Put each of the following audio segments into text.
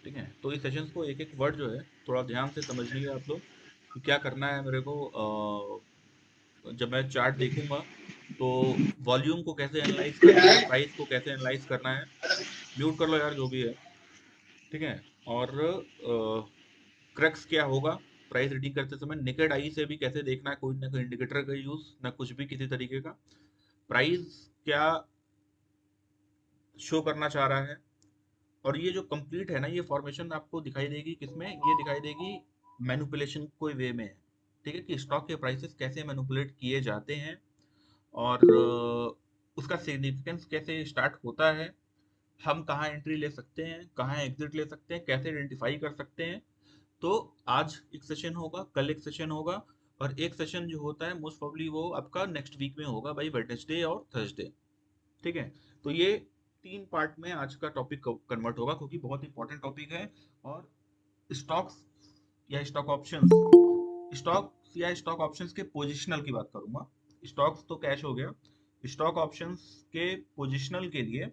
ठीक है। तो इस सेशंस को एक एक वर्ड जो है थोड़ा ध्यान से समझिए आप लोग कि क्या करना है मेरे को। जब मैं चार्ट देखूंगा तो वॉल्यूम को कैसे एनालाइज करना है, प्राइस को कैसे एनालाइज करना है। म्यूट कर लो यार जो भी है। ठीक है। और क्रक्स क्या होगा प्राइस रीडिंग करते समय, नेकेड आई से भी कैसे देखना है, कोई ना कोई इंडिकेटर का यूज ना कुछ भी किसी तरीके का। प्राइस क्या शो करना चाह रहा है। और ये जो कंप्लीट है ना, ये फॉर्मेशन आपको दिखाई देगी किसमें, ये दिखाई देगी मैनिपुलेशन कोई वे में। ठीक है, कि स्टॉक के प्राइसेस कैसे मैनिपुलेट किए जाते हैं और उसका सिग्निफिकेंस कैसे स्टार्ट होता है, हम कहाँ एंट्री ले सकते हैं, कहाँ एग्जिट ले सकते हैं, कैसे आइडेंटिफाई कर सकते हैं। तो आज एक सेशन होगा, कल एक सेशन होगा, और एक सेशन जो होता है मोस्ट प्रोबब्ली वो आपका नेक्स्ट वीक में होगा भाई, वेडनेसडे और थर्सडे। ठीक है। तो ये 3 पार्ट में आज का टॉपिक कन्वर्ट होगा क्योंकि बहुत इंपॉर्टेंट टॉपिक है। और स्टॉक्स या स्टॉक ऑप्शंस, स्टॉक्स या स्टॉक ऑप्शंस के पोजिशनल की बात करूंगा। स्टॉक्स तो कैश हो गया, स्टॉक ऑप्शंस के पोजिशनल के लिए,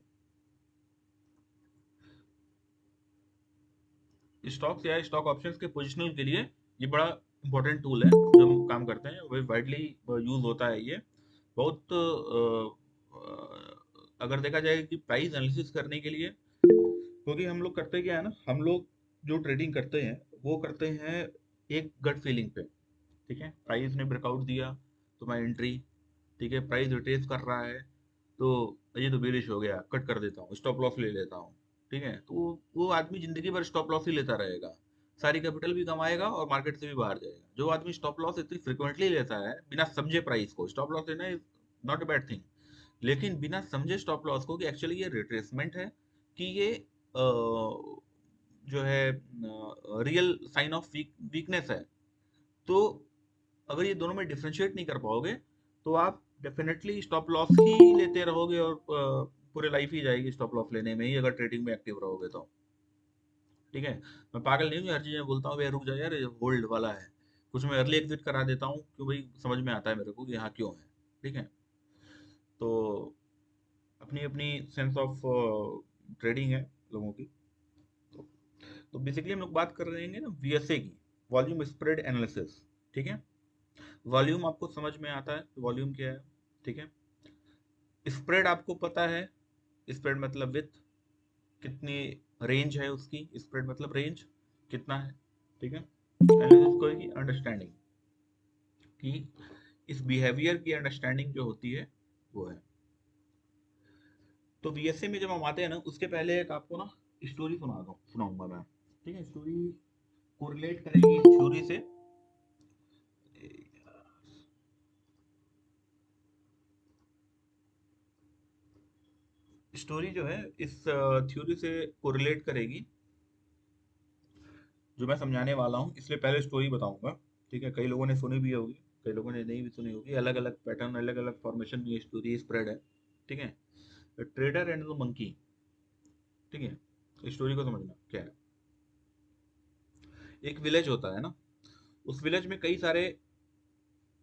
स्टॉक्स या स्टॉक ऑप्शंस के पोजिशनल के लिए ये बड़ा इंपॉर्टेंट टूल है जो हम काम करते हैं, वही वाइडली यूज होता है ये। बहुत अगर देखा जाए कि प्राइस एनालिसिस करने के लिए, क्योंकि हम लोग करते क्या है ना, हम लोग जो ट्रेडिंग करते हैं वो करते हैं एक गट फीलिंग पे। ठीक है, प्राइस ने ब्रेकआउट दिया तो मैं एंट्री, ठीक है, प्राइस रिट्रेस कर रहा है तो ये तो बेरिश हो गया, कट कर देता हूँ, स्टॉप लॉस ले लेता हूँ। ठीक है, तो वो आदमी जिंदगी भर स्टॉप लॉस ही लेता रहेगा, सारी कैपिटल भी कमाएगा और मार्केट से भी बाहर जाएगा। जो आदमी स्टॉप लॉस इतनी फ्रिक्वेंटली लेता है बिना समझे प्राइस को, स्टॉप लॉस लेना is not a bad thing, लेकिन बिना समझे स्टॉप लॉस को कि एक्चुअली ये रिट्रेसमेंट है कि ये जो है रियल साइन ऑफ वीकनेस है। तो अगर ये दोनों में डिफरेंशिएट नहीं कर पाओगे तो आप डेफिनेटली स्टॉप लॉस ही लेते रहोगे और पूरे लाइफ ही जाएगी स्टॉप लॉस लेने में ही, अगर ट्रेडिंग में एक्टिव रहोगे तो। ठीक है। मैं पागल नहीं हूँ, हर चीज में बोलता हूँ भैया रुक जा यार, होल्ड वाला है, कुछ मैं अर्ली एग्जिट करा देता हूँ क्यों भाई, समझ में आता है मेरे को कि यहाँ क्यों है। ठीक है। तो अपनी अपनी सेंस ऑफ ट्रेडिंग है लोगों की। तो, तो बेसिकली हम लोग बात कर रहे हैं ना वीएसए की, वॉल्यूम स्प्रेड एनालिसिस। ठीक है। वॉल्यूम आपको समझ में आता है, वॉल्यूम क्या है। ठीक है। स्प्रेड आपको पता है, स्प्रेड मतलब विथ, कितनी रेंज है उसकी, स्प्रेड मतलब रेंज कितना है। ठीक है। एनालिसिस को की अंडरस्टैंडिंग, कि इस बिहेवियर की अंडरस्टैंडिंग जो होती है वो है। तो बीएसए में जब हम आते हैं ना, उसके पहले एक आपको ना स्टोरी सुनाऊंगा मैं। ठीक है, स्टोरी कोरिलेट करेगी इस थ्योरी से। स्टोरी जो है इस थ्योरी से कोरिलेट करेगी जो मैं समझाने वाला हूँ, इसलिए पहले स्टोरी बताऊंगा। ठीक है, कई लोगों ने सुनी भी होगी, कई लोगों ने नहीं भी सुनी होगी, अलग अलग पैटर्न, अलग अलग फॉर्मेशन में ये स्टोरी स्प्रेड है। ठीक है। Trader and the monkey. ठीक है, स्टोरी को समझना क्या है। एक विलेज होता है ना, उस विलेज में कई सारे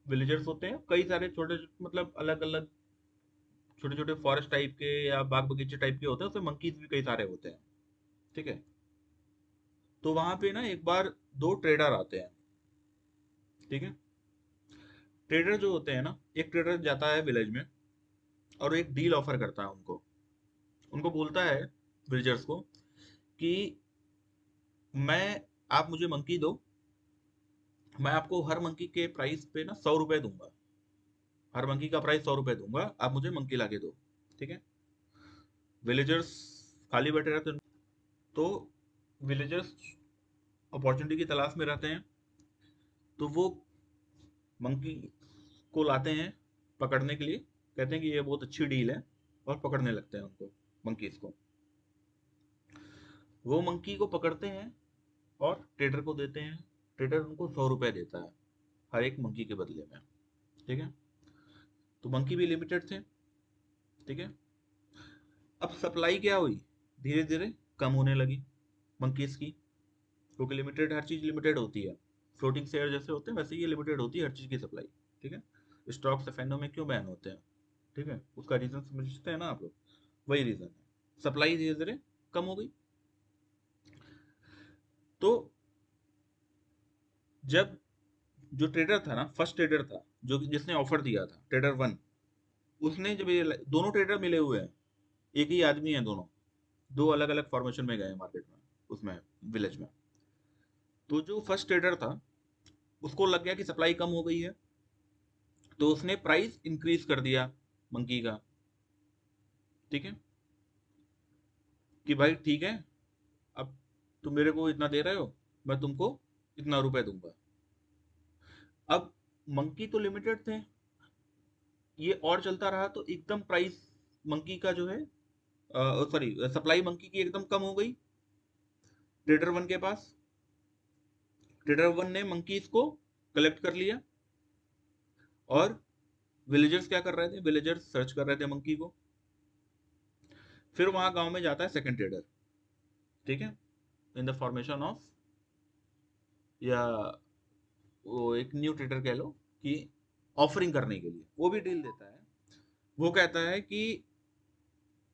विलेजर्स होते हैं, कई सारे छोटे, मतलब अलग अलग छोटे छोटे फॉरेस्ट टाइप के या बाग बगीचे टाइप के होते हैं, उसमें मंकीज भी कई सारे होते हैं। ठीक है। तो वहां पे ना एक बार दो ट्रेडर आते हैं। ठीक है। ट्रेडर जो होते हैं ना, एक ट्रेडर जाता है विलेज में और एक डील ऑफर करता है उनको। उनको बोलता है विलेजर्स को कि मैं, आप मुझे मंकी दो, मैं आपको हर मंकी के प्राइस पे ना 100 रुपए दूंगा, हर मंकी का प्राइस 100 रुपए दूंगा, आप मुझे मंकी लाके दो। ठीक है। विलेजर्स खाली बैठे रहते हैं, तो विलेजर्स अपॉर्चुनिटी की तलाश में रहते हैं, तो वो मंकी को लाते हैं पकड़ने के लिए, कहते हैं कि ये बहुत अच्छी डील है, और पकड़ने लगते हैं उनको, मंकीज को। वो मंकी को पकड़ते हैं और ट्रेडर को देते हैं। ट्रेडर उनको 100 रुपए देता है हर एक मंकी के बदले में। ठीक है। तो मंकी भी लिमिटेड थे। ठीक है। अब सप्लाई क्या हुई, धीरे धीरे कम होने लगी मंकीज की, क्योंकि लिमिटेड, हर चीज लिमिटेड होती है। फ्लोटिंग शेयर जैसे होते हैं वैसे ये लिमिटेड होती है हर चीज की सप्लाई। ठीक है। स्टॉक्स एफएनओ में क्यों बैन होते हैं, ठीक है, उसका रीजन समझते हैं ना आप लोग, वही रीजन है, सप्लाई धीरे धीरे कम हो गई। तो जब जो ट्रेडर था ना, फर्स्ट ट्रेडर था जो जिसने ऑफर दिया था, ट्रेडर वन, उसने जब ये दोनों ट्रेडर मिले हुए हैं, एक ही आदमी है दोनों, दो अलग अलग फॉर्मेशन में गए मार्केट में, उसमें विलेज में। तो जो फर्स्ट ट्रेडर था उसको लग गया कि सप्लाई कम हो गई है, तो उसने प्राइस इंक्रीज कर दिया मंकी का। ठीक है, कि भाई ठीक है, अब तुम मेरे को इतना दे रहे हो, मैं तुमको इतना रुपए दूंगा। अब मंकी तो लिमिटेड थे, ये और चलता रहा तो एकदम प्राइस मंकी का जो है, सॉरी, सप्लाई मंकी की एकदम कम हो गई ट्रेडर वन के पास। ट्रेडर वन ने मंकीज को कलेक्ट कर लिया, और विलेजर्स क्या कर रहे थे, विलेजर्स सर्च कर रहे थे मंकी को। फिर वहां गांव में जाता है सेकंड ट्रेडर, ठीक है, इन द फॉर्मेशन ऑफ, या वो एक न्यू ट्रेडर कह लो, कि ऑफरिंग करने के लिए वो भी डील देता है। वो कहता है कि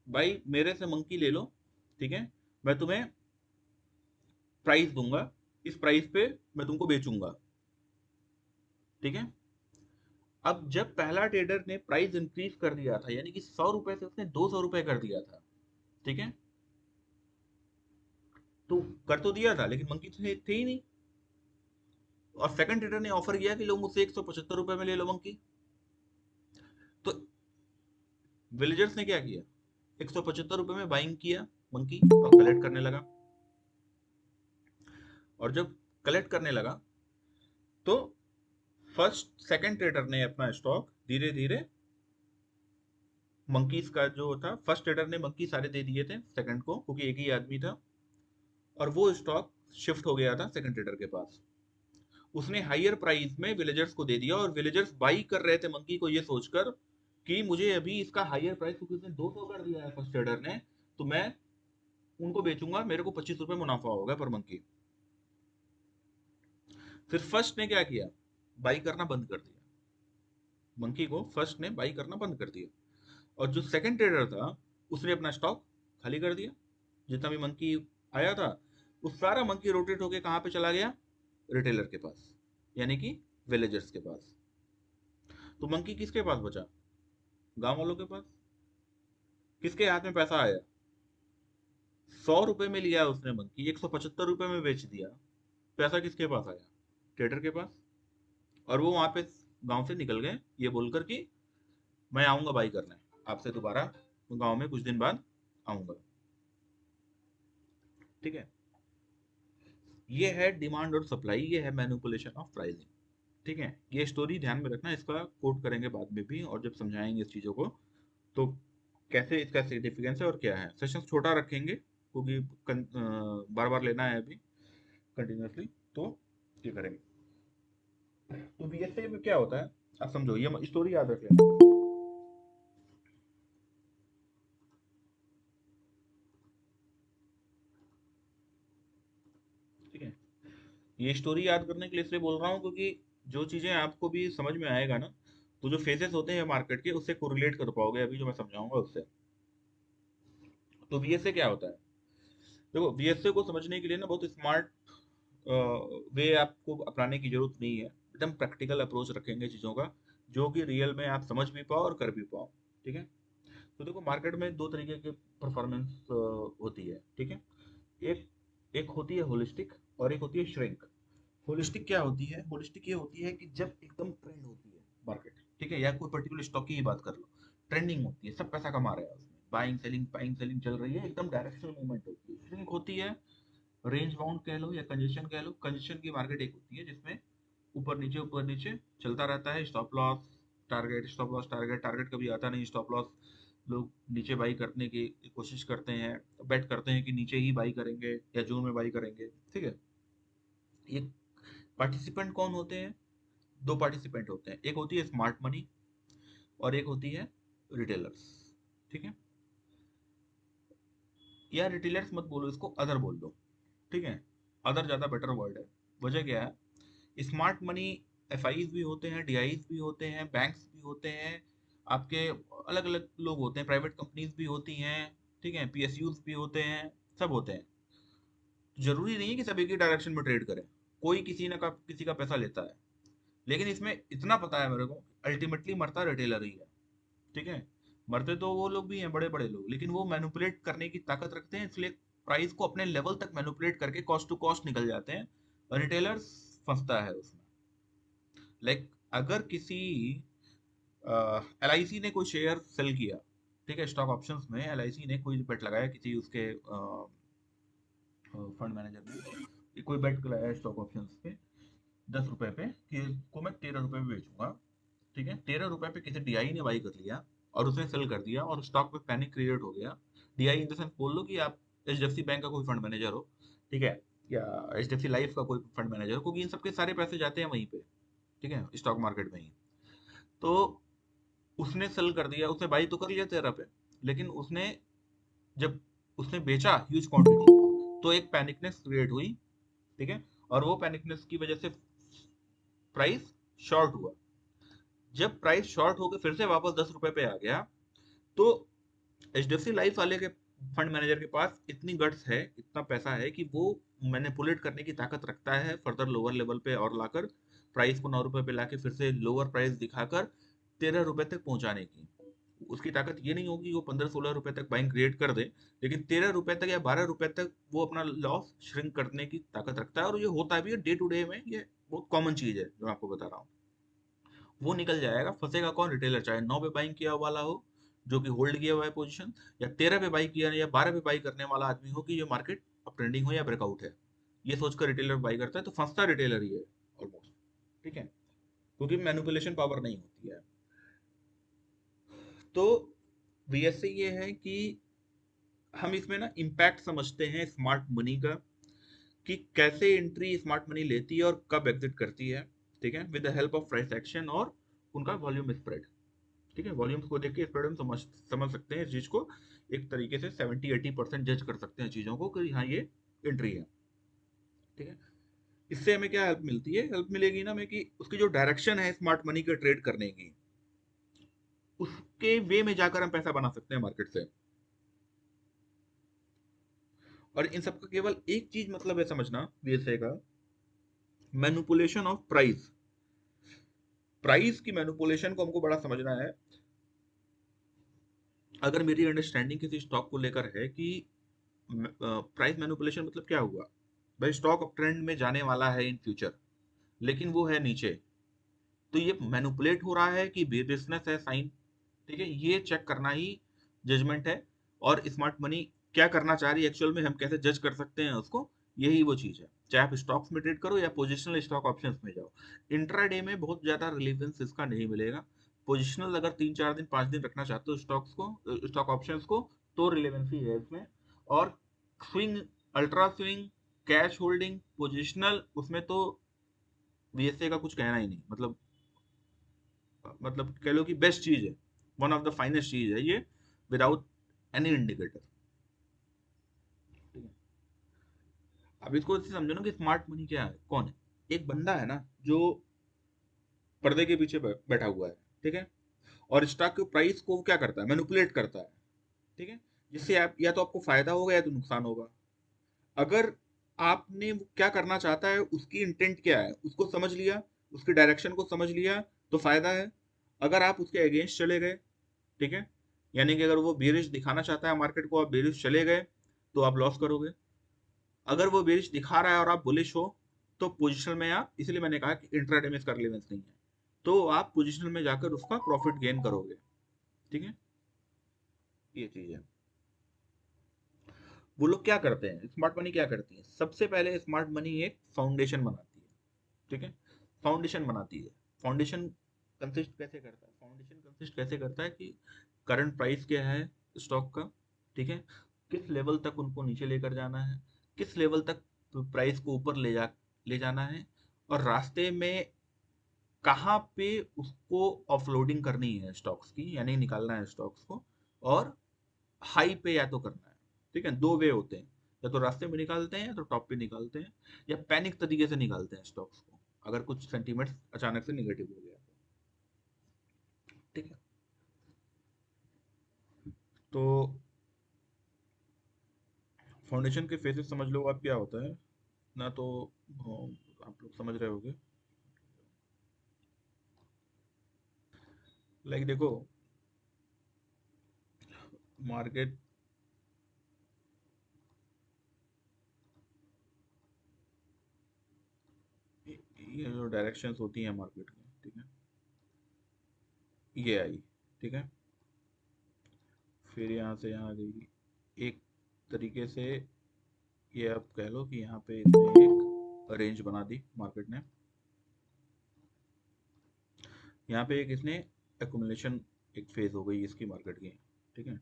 भाई मेरे से मंकी ले लो, ठीक है, मैं तुम्हें प्राइस दूंगा, इस प्राइस पे मैं तुमको बेचूंगा। ठीक है, अब जब पहला ट्रेडर ने प्राइस इंक्रीज कर दिया था, यानी कि 100 रुपए से उसने 200 रुपए कर दिया था, ठीक है, तो कर तो दिया था लेकिन मंकी तो थे ही नहीं। और सेकंड ट्रेडर ने ऑफर किया कि लोग मुझसे 175 रुपए में ले लो मंकी। तो विलेजर्स ने क्या किया, 175 रुपए में बाइंग किया मंकी और कलेक्ट करने लगा। और जब कलेक्ट करने लगा तो फर्स्ट सेकंड ट्रेडर ने अपना स्टॉक धीरे धीरे, मंकीज का जो था, फर्स्ट ट्रेडर ने मंकी सारे दे दिए थे सेकंड को, क्योंकि एक ही आदमी था, और वो स्टॉक शिफ्ट हो गया था सेकंड ट्रेडर के पास। उसने हायर प्राइस में विलेजर्स को दे दिया, और विलेजर्स बाई कर रहे थे मंकी को ये सोचकर कि मुझे अभी इसका हायर प्राइस, क्योंकि उसने 200 कर दिया है फर्स्ट ट्रेडर ने, तो मैं उनको बेचूंगा, मेरे को 25 रुपए मुनाफा होगा पर मंकी। फिर फर्स्ट ने क्या किया, बाई करना बंद कर दिया, मंकी को फर्स्ट ने बाई करना बंद कर दिया। और जो सेकंड ट्रेडर था उसने अपना स्टॉक खाली कर दिया, जितना भी मंकी आया था वो सारा मंकी रोटेट होके कहाँ पे चला गया, रिटेलर के पास, यानी कि विलेजर्स के पास। तो मंकी किसके पास बचा, गांव वालों के पास। किसके हाथ में पैसा आया, 100 रुपए में लिया उसने मंकी, 175 रुपए में बेच दिया, पैसा किसके पास आया, ट्रेडर के पास। और वो वहां पे गांव से निकल गए ये बोलकर कि मैं आऊंगा बाई करने आपसे दोबारा, गांव में कुछ दिन बाद आऊंगा। ठीक है, ये है डिमांड और सप्लाई, ये है मैनिपुलेशन ऑफ प्राइसिंग। ठीक है, ये स्टोरी ध्यान में रखना, इसका कोट करेंगे बाद में भी, और जब समझाएंगे इस चीज़ों को तो कैसे इसका सिग्निफिकेंस है और क्या है। सेशन छोटा रखेंगे क्योंकि बार बार लेना है अभी कंटिन्यूसली, तो ये करेंगे। तो बीएसए में क्या होता है आप समझो, ये स्टोरी याद रख लेना। ठीक है, ये स्टोरी याद करने के लिए इसलिए बोल रहा हूँ क्योंकि जो चीजें आपको भी समझ में आएगा ना, तो जो फेजेस होते हैं मार्केट के उससे कोरिलेट कर पाओगे अभी जो मैं समझाऊंगा उससे। तो बीएसए क्या होता है, देखो बीएसए को समझने के लिए ना बहुत स्मार्ट वे आपको अपनाने की जरूरत नहीं है, एकदम प्रैक्टिकल अप्रोच रखेंगे चीज़ों का, जो कि रियल में आप समझ भी पाओ और कर भी पाओ। ठीक है, तो देखो मार्केट में दो तरीके की परफॉर्मेंस होती है। ठीक है, एक एक होती है होलिस्टिक और एक होती है श्रिंक। होलिस्टिक क्या होती है, होलिस्टिक ये होती है कि जब एकदम ट्रेंड होती है मार्केट, ठीक है, या कोई पर्टिकुलर स्टॉक की ही बात कर लो, ट्रेंडिंग होती है, सब पैसा कमा रहा है उसमें, बाइंग सेलिंग चल रही है, एकदम डायरेक्शनल मूवमेंट होती है। श्रिंक होती है रेंज बाउंड कह लो या कंजेशन कह लो। कंजेशन की मार्केट एक होती है जिसमें ऊपर नीचे चलता रहता है, stop loss target, stop loss target, target कभी आता नहीं, स्टॉप लॉस लोग नीचे बाई करने की कोशिश करते हैं, बेट करते हैं कि नीचे ही बाई करेंगे या जून में बाई करेंगे। ठीक है, ये पार्टिसिपेंट कौन होते हैं, दो पार्टिसिपेंट होते हैं, एक होती है स्मार्ट मनी और एक होती है रिटेलर्स। ठीक है, या रिटेलर्स मत बोलो, इसको अदर बोल दो। ठीक है, अदर ज़्यादा बेटर वर्ड है। वजह क्या है, स्मार्ट मनी एफआईज भी होते हैं, डीआईज भी होते हैं, बैंक्स भी होते हैं, आपके अलग अलग लोग होते हैं, प्राइवेट कंपनीज भी होती हैं, ठीक है, पीएसयूज भी होते हैं, सब होते हैं। जरूरी नहीं है कि सभी की डायरेक्शन में ट्रेड करें, कोई किसी का पैसा लेता है, लेकिन इसमें इतना पता है मेरे को, अल्टीमेटली मरता रिटेलर ही है। ठीक है, मरते तो वो लोग भी हैं, बड़े बड़े लोग, लेकिन वो मैनिपुलेट करने की ताकत रखते हैं, इसलिए प्राइस को अपने लेवल तक मैनिपुलेट करके कॉस्ट टू कॉस्ट निकल जाते हैं, और रिटेलर फंसता है उसमें। लाइक अगर किसी LIC ने कोई शेयर सेल किया, ठीक है, स्टॉक ऑप्शंस में LIC ने कोई बेट लगाया किसी उसके फंड मैनेजर ने, कि कोई बेट लगाया स्टॉक ऑप्शंस पे 10 रुपए पे कि इसको मैं 13 रुपए में बेचूंगा। ठीक है, 13 रुपए पे किसी DI ने बाई कर लिया और उसने सेल कर दिया और स्टॉक पे पैनिक क्रिएट हो गया। DI इन द सेंस बोल लो कि आप HDFC बैंक का कोई फंड मैनेजर हो, ठीक है, या HDFC लाइफ का कोई फंड मैनेजर हो, क्योंकि इन सबके सारे पैसे जाते हैं वहीं पे, ठीक है, स्टॉक मार्केट में ही। तो उसने सेल कर दिया, उसने बाई तो कर लिया 13 पे, लेकिन उसने जब उसने बेचा ह्यूज क्वांटिटी, तो एक पैनिकनेस क्रिएट हुई। ठीक है, और वो पैनिकनेस की वजह से प्राइस शॉर्ट हुआ। जब प्राइस शॉर्ट होकर फिर से वापस 10 रुपए पे आ गया, तो HDFC लाइफ वाले के फंड मैनेजर के पास इतनी गट्स है, इतना पैसा है कि वो मैनिपुलेट करने की ताकत रखता है फर्दर लोअर लेवल पे और लाकर प्राइस को 9 रुपए पे लाके फिर से लोअर प्राइस दिखाकर 13 रुपए तक पहुंचाने की। उसकी ताकत ये नहीं होगी वो 15-16 रुपए तक बाइंग क्रिएट कर दे, लेकिन 13 रुपए तक या 12 रुपए तक वो अपना लॉस श्रिंक करने की ताकत रखता है, और ये होता भी है डे टू डे में, ये बहुत कॉमन चीज है जो मैं आपको बता रहा हूँ। वो निकल जाएगा, फंसेगा कौन? रिटेलर, चाहे 9 पे बाइंग किया वाला हो जो कि होल्ड किया हुआ है पोजीशन, या 13 पे बाई किया या 12 पे बाई करने वाला आदमी हो कि ये मार्केट अब ट्रेंडिंग हो या ब्रेकआउट है, ये सोचकर रिटेलर बाई करता है, तो फंसता रिटेलर ही है ऑलमोस्ट। ठीक है, क्योंकि मैनिपुलेशन पावर नहीं होती है। तो VSA ये है कि हम इसमें ना इम्पैक्ट समझते हैं स्मार्ट मनी का, कि कैसे एंट्री स्मार्ट मनी लेती है और कब एग्जिट करती है। ठीक है, with the help of price action और उनका वॉल्यूम स्प्रेड। ठीक है, वॉल्यूम्स को देख के स्प्रेड हम समझ सकते हैं इस चीज को, एक तरीके से 70-80% जज कर सकते हैं चीजों को कि हाँ ये एंट्री है। ठीक है, इससे हमें क्या हेल्प मिलती है? हेल्प मिलेगी ना हमें कि उसकी जो डायरेक्शन है स्मार्ट मनी के ट्रेड करने की, उसके वे में जाकर हम पैसा बना सकते हैं मार्केट से। और इन सबका केवल एक चीज मतलब है समझना VSA का, मैनिपुलेशन ऑफ प्राइस। प्राइस की मैनिपुलेशन को हमको बड़ा समझना है। अगर मेरी अंडरस्टैंडिंग किसी स्टॉक को लेकर है कि प्राइस मैनिपुलेशन मतलब क्या हुआ, भाई स्टॉक अप ट्रेंड में जाने वाला है इन फ्यूचर, लेकिन वो है नीचे, तो ये मैनिपुलेट हो रहा है कि बिजनेस है साइन। ठीक है, ये चेक करना ही जजमेंट है। और स्मार्ट मनी क्या करना चाह रही है एक्चुअल में, हम कैसे जज कर सकते हैं उसको, यही वो चीज है। चाहे आप स्टॉक्स में ट्रेड करो या पोजिशनल स्टॉक ऑप्शंस में जाओ, इंट्राडे में बहुत ज्यादा रिलीवेंस इसका नहीं मिलेगा। पोजिशनल अगर 3-4 दिन 5 दिन रखना चाहते हो स्टॉक्स को, स्टॉक ऑप्शंस को, तो रिलेवेंसी है इसमें। और swing, ultra swing, cash holding, positional, उसमें तो VSA का कुछ कहना ही नहीं, मतलब कह लो कि बेस्ट चीज है, वन ऑफ द फाइनेस्ट चीज है ये, विदाउट एनी इंडिकेटर। ठीक है, अब इसको ऐसे समझो ना कि स्मार्ट मनी क्या है, कौन है? एक बंदा है ना जो पर्दे के पीछे बैठा हुआ है, ठीक है, और स्टॉक के प्राइस को क्या करता है? मैनिपुलेट करता है। ठीक है, जिससे आप या तो आपको फायदा होगा या तो नुकसान होगा। अगर आपने वो क्या करना चाहता है, उसकी इंटेंट क्या है, उसको समझ लिया, उसकी डायरेक्शन को समझ लिया, तो फायदा है। अगर आप उसके अगेंस्ट चले गए, ठीक है, यानी कि अगर वो बेरिश दिखाना चाहता है मार्केट को, आप बेरिश चले गए, तो आप लॉस करोगे। अगर वो बेरिश दिखा रहा है और आप बुलिश हो, तो पोजिशन में आप, इसलिए मैंने कहा कि इंट्राडे में इसका रिलेवेंस नहीं है, तो आप पोजिशन में जाकर उसका प्रॉफिट गेन करोगे। ठीक है, ये चीज है। वो लोग क्या करते हैं, स्मार्ट मनी क्या करती है? सबसे पहले स्मार्ट मनी एक फाउंडेशन बनाती है। ठीक है, फाउंडेशन बनाती है। फाउंडेशन कंसिस्ट कैसे करता है? फाउंडेशन कंसिस्ट कैसे करता है कि करंट प्राइस क्या है स्टॉक का, ठीक है, किस लेवल तक उनको नीचे लेकर जाना है, किस लेवल तक प्राइस को ऊपर ले जाना है, और रास्ते में कहाँ पे उसको ऑफलोडिंग करनी है स्टॉक्स की, यानी निकालना है स्टॉक्स को, और हाई पे या तो करना है। ठीक है, दो वे होते हैं, या तो रास्ते में निकालते हैं या तो टॉप पे निकालते हैं, या पैनिक तरीके से निकालते हैं स्टॉक्स को अगर कुछ सेंटीमेंट्स अचानक से निगेटिव हो गया तो। ठीक है, तो फाउंडेशन के फेजेस समझ लो आप क्या होता है ना, तो आप लोग समझ रहे होगे। लाइक देखो, मार्केट, ये जो डायरेक्शंस होती हैं मार्केट की, ठीक है, ये आई, ठीक है, फिर यहाँ से यहाँ आ गई, एक तरीके से ये आप कह लो कि यहाँ पे इसने एक रेंज बना दी मार्केट ने, यहाँ पे एक इसने एक्युमुलेशन, एक फेज हो गई इसकी मार्केट की, ठीक है।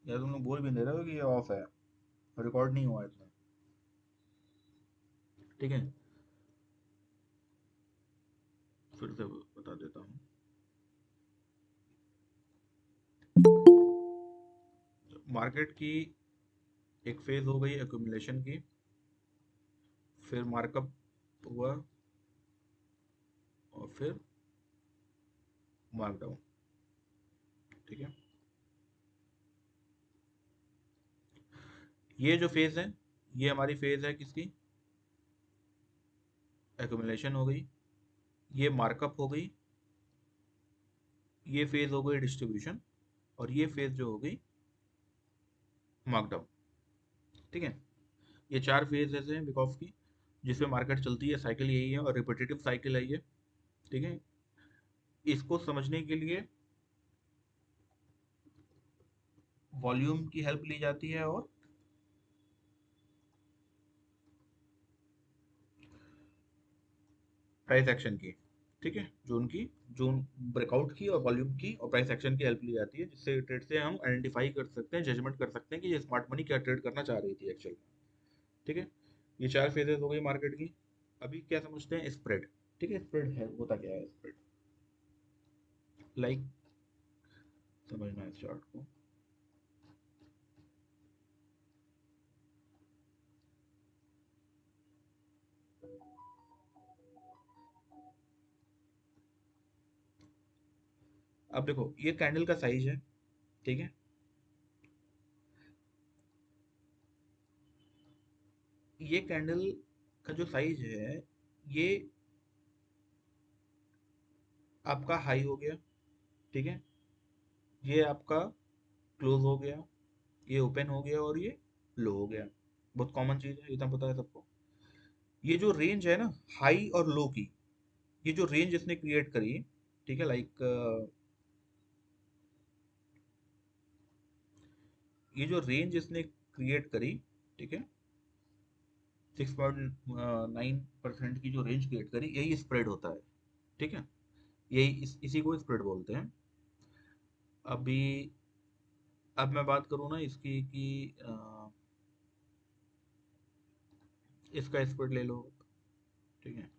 यार तुम लोग बोल भी नहीं रहे हो कि ये ऑफ है, रिकॉर्ड नहीं हुआ इसमें, ठीक है। फिर से बता देता हूँ, मार्केट की एक फेज हो गई एक्युमुलेशन की, फिर मार्कअप हुआ, और फिर मार्कडाउन, ठीक है। ये जो फेज है, ये हमारी फेज है किसकी, एक्युमुलेशन हो गई, ये मार्कअप हो गई, ये फेज हो गई डिस्ट्रीब्यूशन, और ये फेज जो हो गई मार्कडाउन, ठीक है। ये चार फेजेस हैं बिग ऑफ की, जिसमें मार्केट चलती है, साइकिल यही है और रिपीटेटिव साइकिल है ये, ठीक है। इसको समझने के लिए वॉल्यूम की हेल्प ली जाती है और प्राइस एक्शन की, ठीक है, जोन ब्रेकआउट की और वॉल्यूम की और प्राइस एक्शन की हेल्प ली जाती है, जिससे ट्रेड से हम आइडेंटिफाई कर सकते हैं, जजमेंट कर सकते हैं कि ये स्मार्ट मनी क्या ट्रेड करना चाह रही थी एक्चुअल में, ठीक है। ये चार फेजेस हो गई मार्केट की। अभी क्या समझते हैं, स्प्रेड, ठीक है। स्प्रेड है, होता क्या है स्प्रेड, लाइक समझना है इस चार्ट को। अब देखो, ये कैंडल का साइज है, ठीक है, ये कैंडल का जो साइज है, ये आपका हाई हो गया, ठीक है, ये आपका क्लोज हो गया, ये ओपन हो गया, और ये लो हो गया। बहुत कॉमन चीज है, इतना पता है सबको। ये जो रेंज है ना, हाई और लो की, ये जो रेंज इसने क्रिएट करी, ठीक है, लाइक ये जो रेंज इसने क्रिएट करी, ठीक है, 6.9% की जो रेंज क्रिएट करी, यही स्प्रेड होता है, ठीक है। इसी को स्प्रेड बोलते हैं। अभी अब मैं बात करूँ ना इसकी कि इसका स्प्रेड ले लो, ठीक है,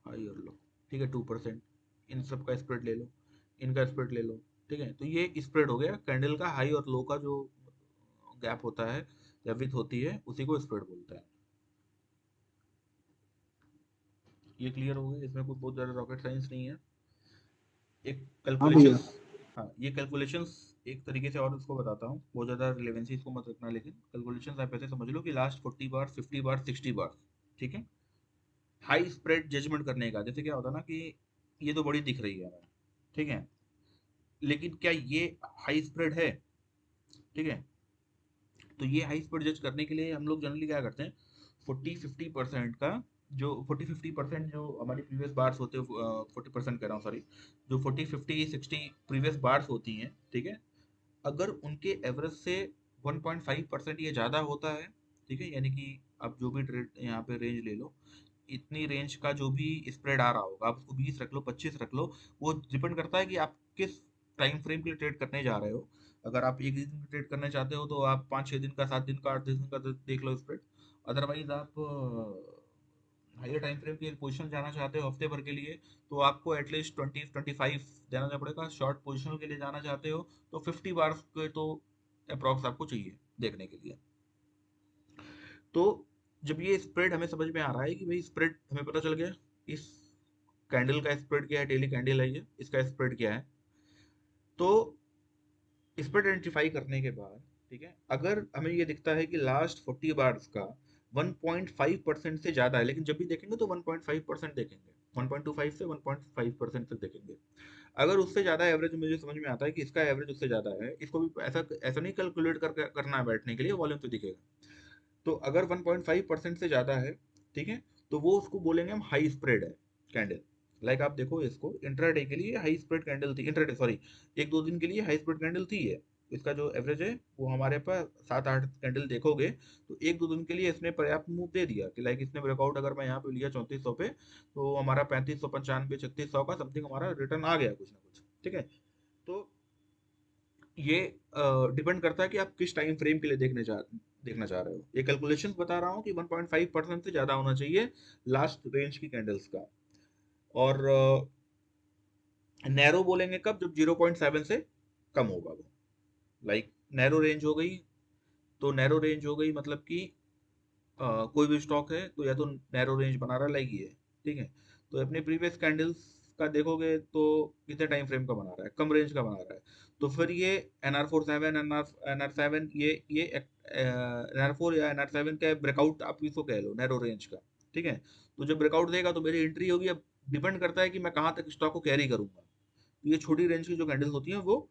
हाई और लो, ठीक है, 2%, इन सब का स्प्रेड ले लो, इनका स्प्रेड ले लो, ठीक है। तो ये स्प्रेड हो गया कैंडल का, हाई और लो का जो गैप होता है या विथ होती है, उसी को स्प्रेड बोलते हैं। ये क्लियर हो गया, इसमें कोई बहुत ज़्यादा रॉकेट साइंस नहीं है। एक हाँ भैया। कैलकुलेशंस, हाँ, ये कैलकुलेशंस एक तरीके से और उसको बताता हूँ, बहुत ज़्यादा रिलेवेंसी इसको मत रखना, लेकिन कैलकुलेशंस आप ऐसे समझ लो कि लास्ट 40 बार, 50 बार, 60 बार, ठीक है, हाई स्प्रेड जजमेंट करने का। जैसे क्या होता है ना कि ये तो बड़ी दिख रही है हमें, ठीक है, लेकिन क्या ये हाई स्प्रेड है, ठीक है। तो ये हाई स्प्रेड जज करने के लिए हम लोग जनरली क्या करते हैं, 40-50% का, जो 40-50% जो हमारी प्रीवियस बार्स होते हैं, 40% कह रहा हूँ, सॉरी, जो 40-50-60 प्रीवियस बार्स होती हैं, ठीक है, अगर उनके एवरेज से 1.5% ये ज़्यादा होता है, ठीक है, यानी कि आप जो भी ट्रेड यहाँ पे रेंज ले लो, इतनी रेंज का जो भी स्प्रेड आ रहा होगा, आप उसको 20 रख लो, 25 रख लो, वो डिपेंड करता है कि आप किस टाइम फ्रेम के लिए ट्रेड करने जा रहे हो। अगर आप एक दिन ट्रेड करना चाहते हो, तो आप 5-6 दिन का, 7 दिन का, 8 दिन का देख लो स्प्रेड। अदरवाइज आप हायर टाइम फ्रेम की पोजीशन जाना चाहते हो हफ्ते भर के लिए, तो आपको एटलीस्ट 20-25 जाना पड़ेगा। शॉर्ट पोजीशन के लिए जाना चाहते हो तो 50 बार के तो अप्रॉक्स आपको चाहिए देखने के लिए। तो जब ये स्प्रेड हमें समझ में आ रहा है कि भाई स्प्रेड हमें पता चल गया, इस कैंडल का स्प्रेड क्या है, डेली कैंडल है ये, इसका स्प्रेड क्या है, तो स्प्रेड आइडेंटिफाई करने के बाद ठीक है, अगर हमें ये दिखता है कि लास्ट 40 बार्स का 1.5% से ज्यादा है, लेकिन जब भी देखेंगे तो 1.5% देखेंगे, 1.25 से 1.5% तक देखेंगे। अगर उससे ज्यादा एवरेज मुझे समझ में आता है कि इसका एवरेज उससे ज्यादा है, इसको भी ऐसा ऐसा नहीं कैलकुलेट करना है बैठने के लिए, वॉल्यूम तो दिखेगा। तो अगर 1.5% से ज्यादा है ठीक है, तो वो उसको बोलेंगे हम हाई स्प्रेड है कैंडल। लाइक आप देखो इसको, इंट्राडे के लिए हाई स्प्रेड कैंडल थी, इंट्राडे सॉरी, एक दो दिन के लिए हाई स्प्रेड कैंडल थी है। इसका जो एवरेज है वो हमारे पास 7-8 कैंडल देखोगे, तो एक दो दिन के लिए इसने पर्याप्त मूव दे दिया कि लाइक इसने ब्रेकआउट अगर मैं यहाँ पे लिया 3400 पे, तो हमारा 3595 3600 का समथिंग हमारा रिटर्न आ गया कुछ ना कुछ, ठीक है। तो ये डिपेंड करता है कि आप किस टाइम फ्रेम के लिए देखना चाह रहे हो। ये कैलकुलेशंस बता रहा हूँ कि 1.5% से ज्यादा होना चाहिए लास्ट रेंज की कैंडल्स का। और नैरो बोलेंगे कब, जब 0.7 से कम होगा वो। लाइक नैरो रेंज हो गई, तो नैरो रेंज हो गई मतलब कि कोई भी स्टॉक है तो या तो नैरो रेंज बना रहा है लाइक ये, ठीक है। तो अपने प्रीवियस कैंडल्स का देखोगे तो कितने टाइम फ्रेम का बना रहा है, कम रेंज का बना रहा है, तो फिर ये NR47 NR7 ये NR4 या NR7 का ब्रेकआउट आप इसको कह लो नैरो रेंज का, ठीक है। तो जब ब्रेकआउट देगा तो मेरी एंट्री होगी। अब डिपेंड करता है कि मैं कहाँ तक स्टॉक को कैरी करूंगा। तो ये छोटी रेंज की जो कैंडल्स होती हैं वो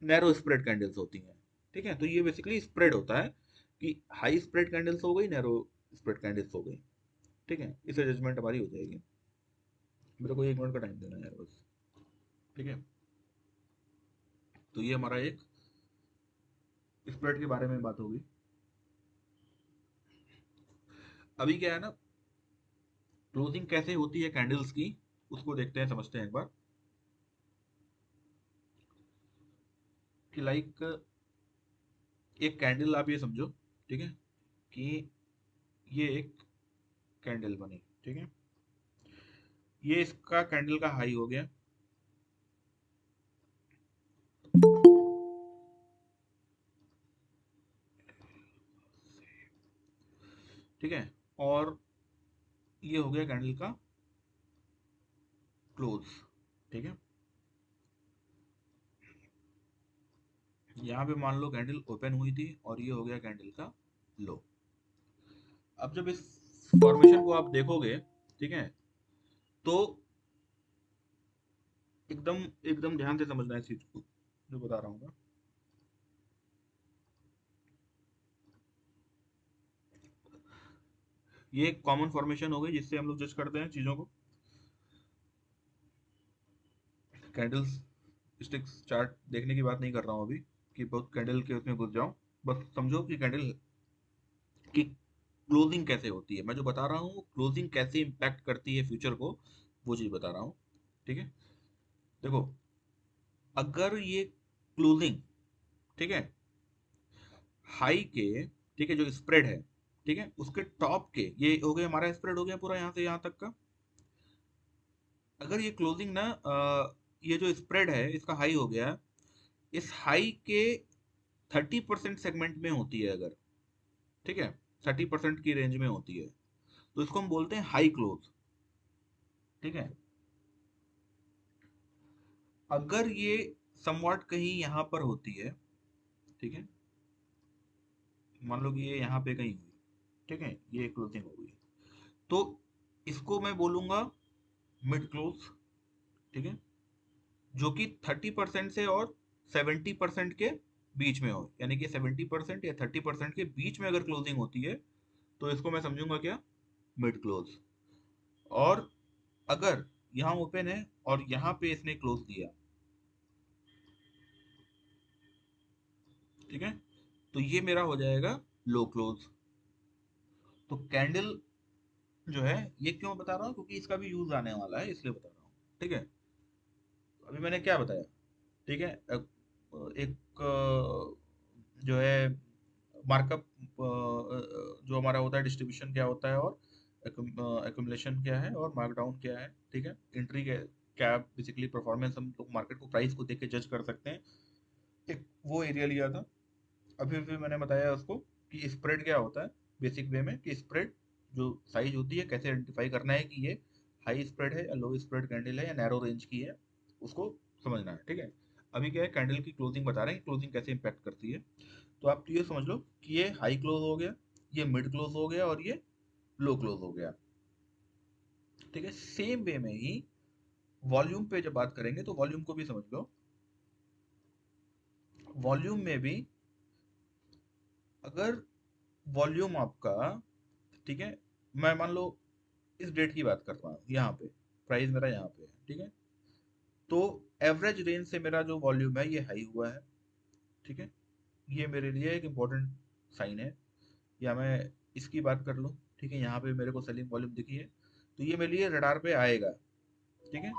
नैरो स्प्रेड कैंडल्स होती हैं, ठीक है। तो ये बेसिकली स्प्रेड होता है कि हाई स्प्रेड कैंडल्स हो गई, नैरो स्प्रेड कैंडल्स हो गई, ठीक है। इससे जजमेंट हमारी हो जाएगी। मेरे को 1 मिनट का टाइम देना है यार बस, ठीक है। तो ये हमारा एक स्प्रेड के बारे में बात होगी। अभी क्या है ना, क्लोजिंग कैसे होती है कैंडल्स की, उसको देखते हैं, समझते हैं एक बार कि लाइक एक कैंडल आप ये समझो, ठीक है, कि ये एक कैंडल बनी, ठीक है। ये इसका कैंडल का हाई हो गया, ठीक है। और ये हो गया कैंडल का क्लोज, ठीक है। यहाँ पे मान लो कैंडल ओपन हुई थी और ये हो गया कैंडल का लो। अब जब इस फॉर्मेशन को आप देखोगे, ठीक है, तो एकदम एकदम ध्यान से समझना है इस चीज को जो बता रहा हूँ मैं। ये एक कॉमन फॉर्मेशन हो गई जिससे हम लोग जज करते हैं चीजों को। कैंडल्स स्टिक्स चार्ट देखने की बात नहीं कर रहा हूँ अभी कि बहुत कैंडल के उसमें घुस जाऊं। बस समझो कि कैंडल की क्लोजिंग कैसे होती है, मैं जो बता रहा हूँ क्लोजिंग कैसे इम्पैक्ट करती है फ्यूचर को, वो चीज बता रहा हूँ, ठीक है। देखो, अगर ये क्लोजिंग, ठीक है, हाई के, ठीक है, जो स्प्रेड है, ठीक है, उसके टॉप के, ये हो गया हमारा स्प्रेड हो गया पूरा यहाँ से यहाँ तक का। अगर ये क्लोजिंग ना ये जो स्प्रेड है इसका हाई हो गया, इस हाई के 30% सेगमेंट में होती है अगर, ठीक है, 30% की रेंज में होती है, तो इसको हम बोलते हैं हाई क्लोज, ठीक है। अगर ये समवॉट कहीं यहाँ पर होती है, ठीक है, मान लो कि ये यहाँ पे कहीं हुई, ठीक है, ये क्लोजिंग हो गई, तो इसको मैं बोलूंगा मिड क्लोज, ठीक है, जो कि 30% से और 70% के बीच में हो, यानी कि 70% या 30% के बीच में अगर क्लोजिंग होती है तो इसको मैं समझूंगा क्या, मिड क्लोज। और अगर यहाँ ओपन है और यहाँ पे इसने क्लोज दिया, ठीक है, तो ये मेरा हो जाएगा लो क्लोज। तो कैंडल जो है, ये क्यों बता रहा हूँ, क्योंकि इसका भी यूज आने वाला है इसलिए बता रहा हूँ, ठीक है। अभी मैंने क्या बताया, ठीक है, एक जो है मार्कअप जो हमारा होता है, डिस्ट्रीब्यूशन क्या होता है, और एक्यूमुलेशन क्या है और मार्कडाउन क्या है, ठीक है। एंट्री क्या बेसिकली परफॉर्मेंस, हम लोग मार्केट को प्राइस को देख के जज कर सकते हैं। एक वो एरिया लिया था। अभी भी मैंने बताया उसको कि स्प्रेड क्या होता है बेसिक वे में, कि स्प्रेड जो साइज होती है कैसे आइडेंटिफाई करना है कि ये हाई स्प्रेड है या लो स्प्रेड कैंडल है या नैरो रेंज की है, उसको समझना है, ठीक है। अभी क्या है, कैंडल की क्लोजिंग बता रहे हैं, क्लोजिंग कैसे इंपैक्ट करती है। तो आप ये समझ लो कि ये हाई क्लोज हो गया, ये मिड क्लोज हो गया और ये लो क्लोज हो गया, ठीक है। सेम वे में ही वॉल्यूम पे जब बात करेंगे तो वॉल्यूम को भी समझ लो। वॉल्यूम में भी अगर वॉल्यूम आपका, ठीक है, मैं मान लो इस डेट की बात कर रहा हूँ, यहाँ पे प्राइस मेरा यहाँ पे है, ठीक है। तो एवरेज रेंज से मेरा जो वॉल्यूम है ये हाई हुआ है, ठीक है। ये मेरे लिए एक इम्पोर्टेंट साइन है। या मैं इसकी बात कर लूँ, ठीक है, यहाँ पे मेरे को सेलिंग वॉल्यूम दिखी है, तो ये मेरे लिए रडार पे आएगा, ठीक है।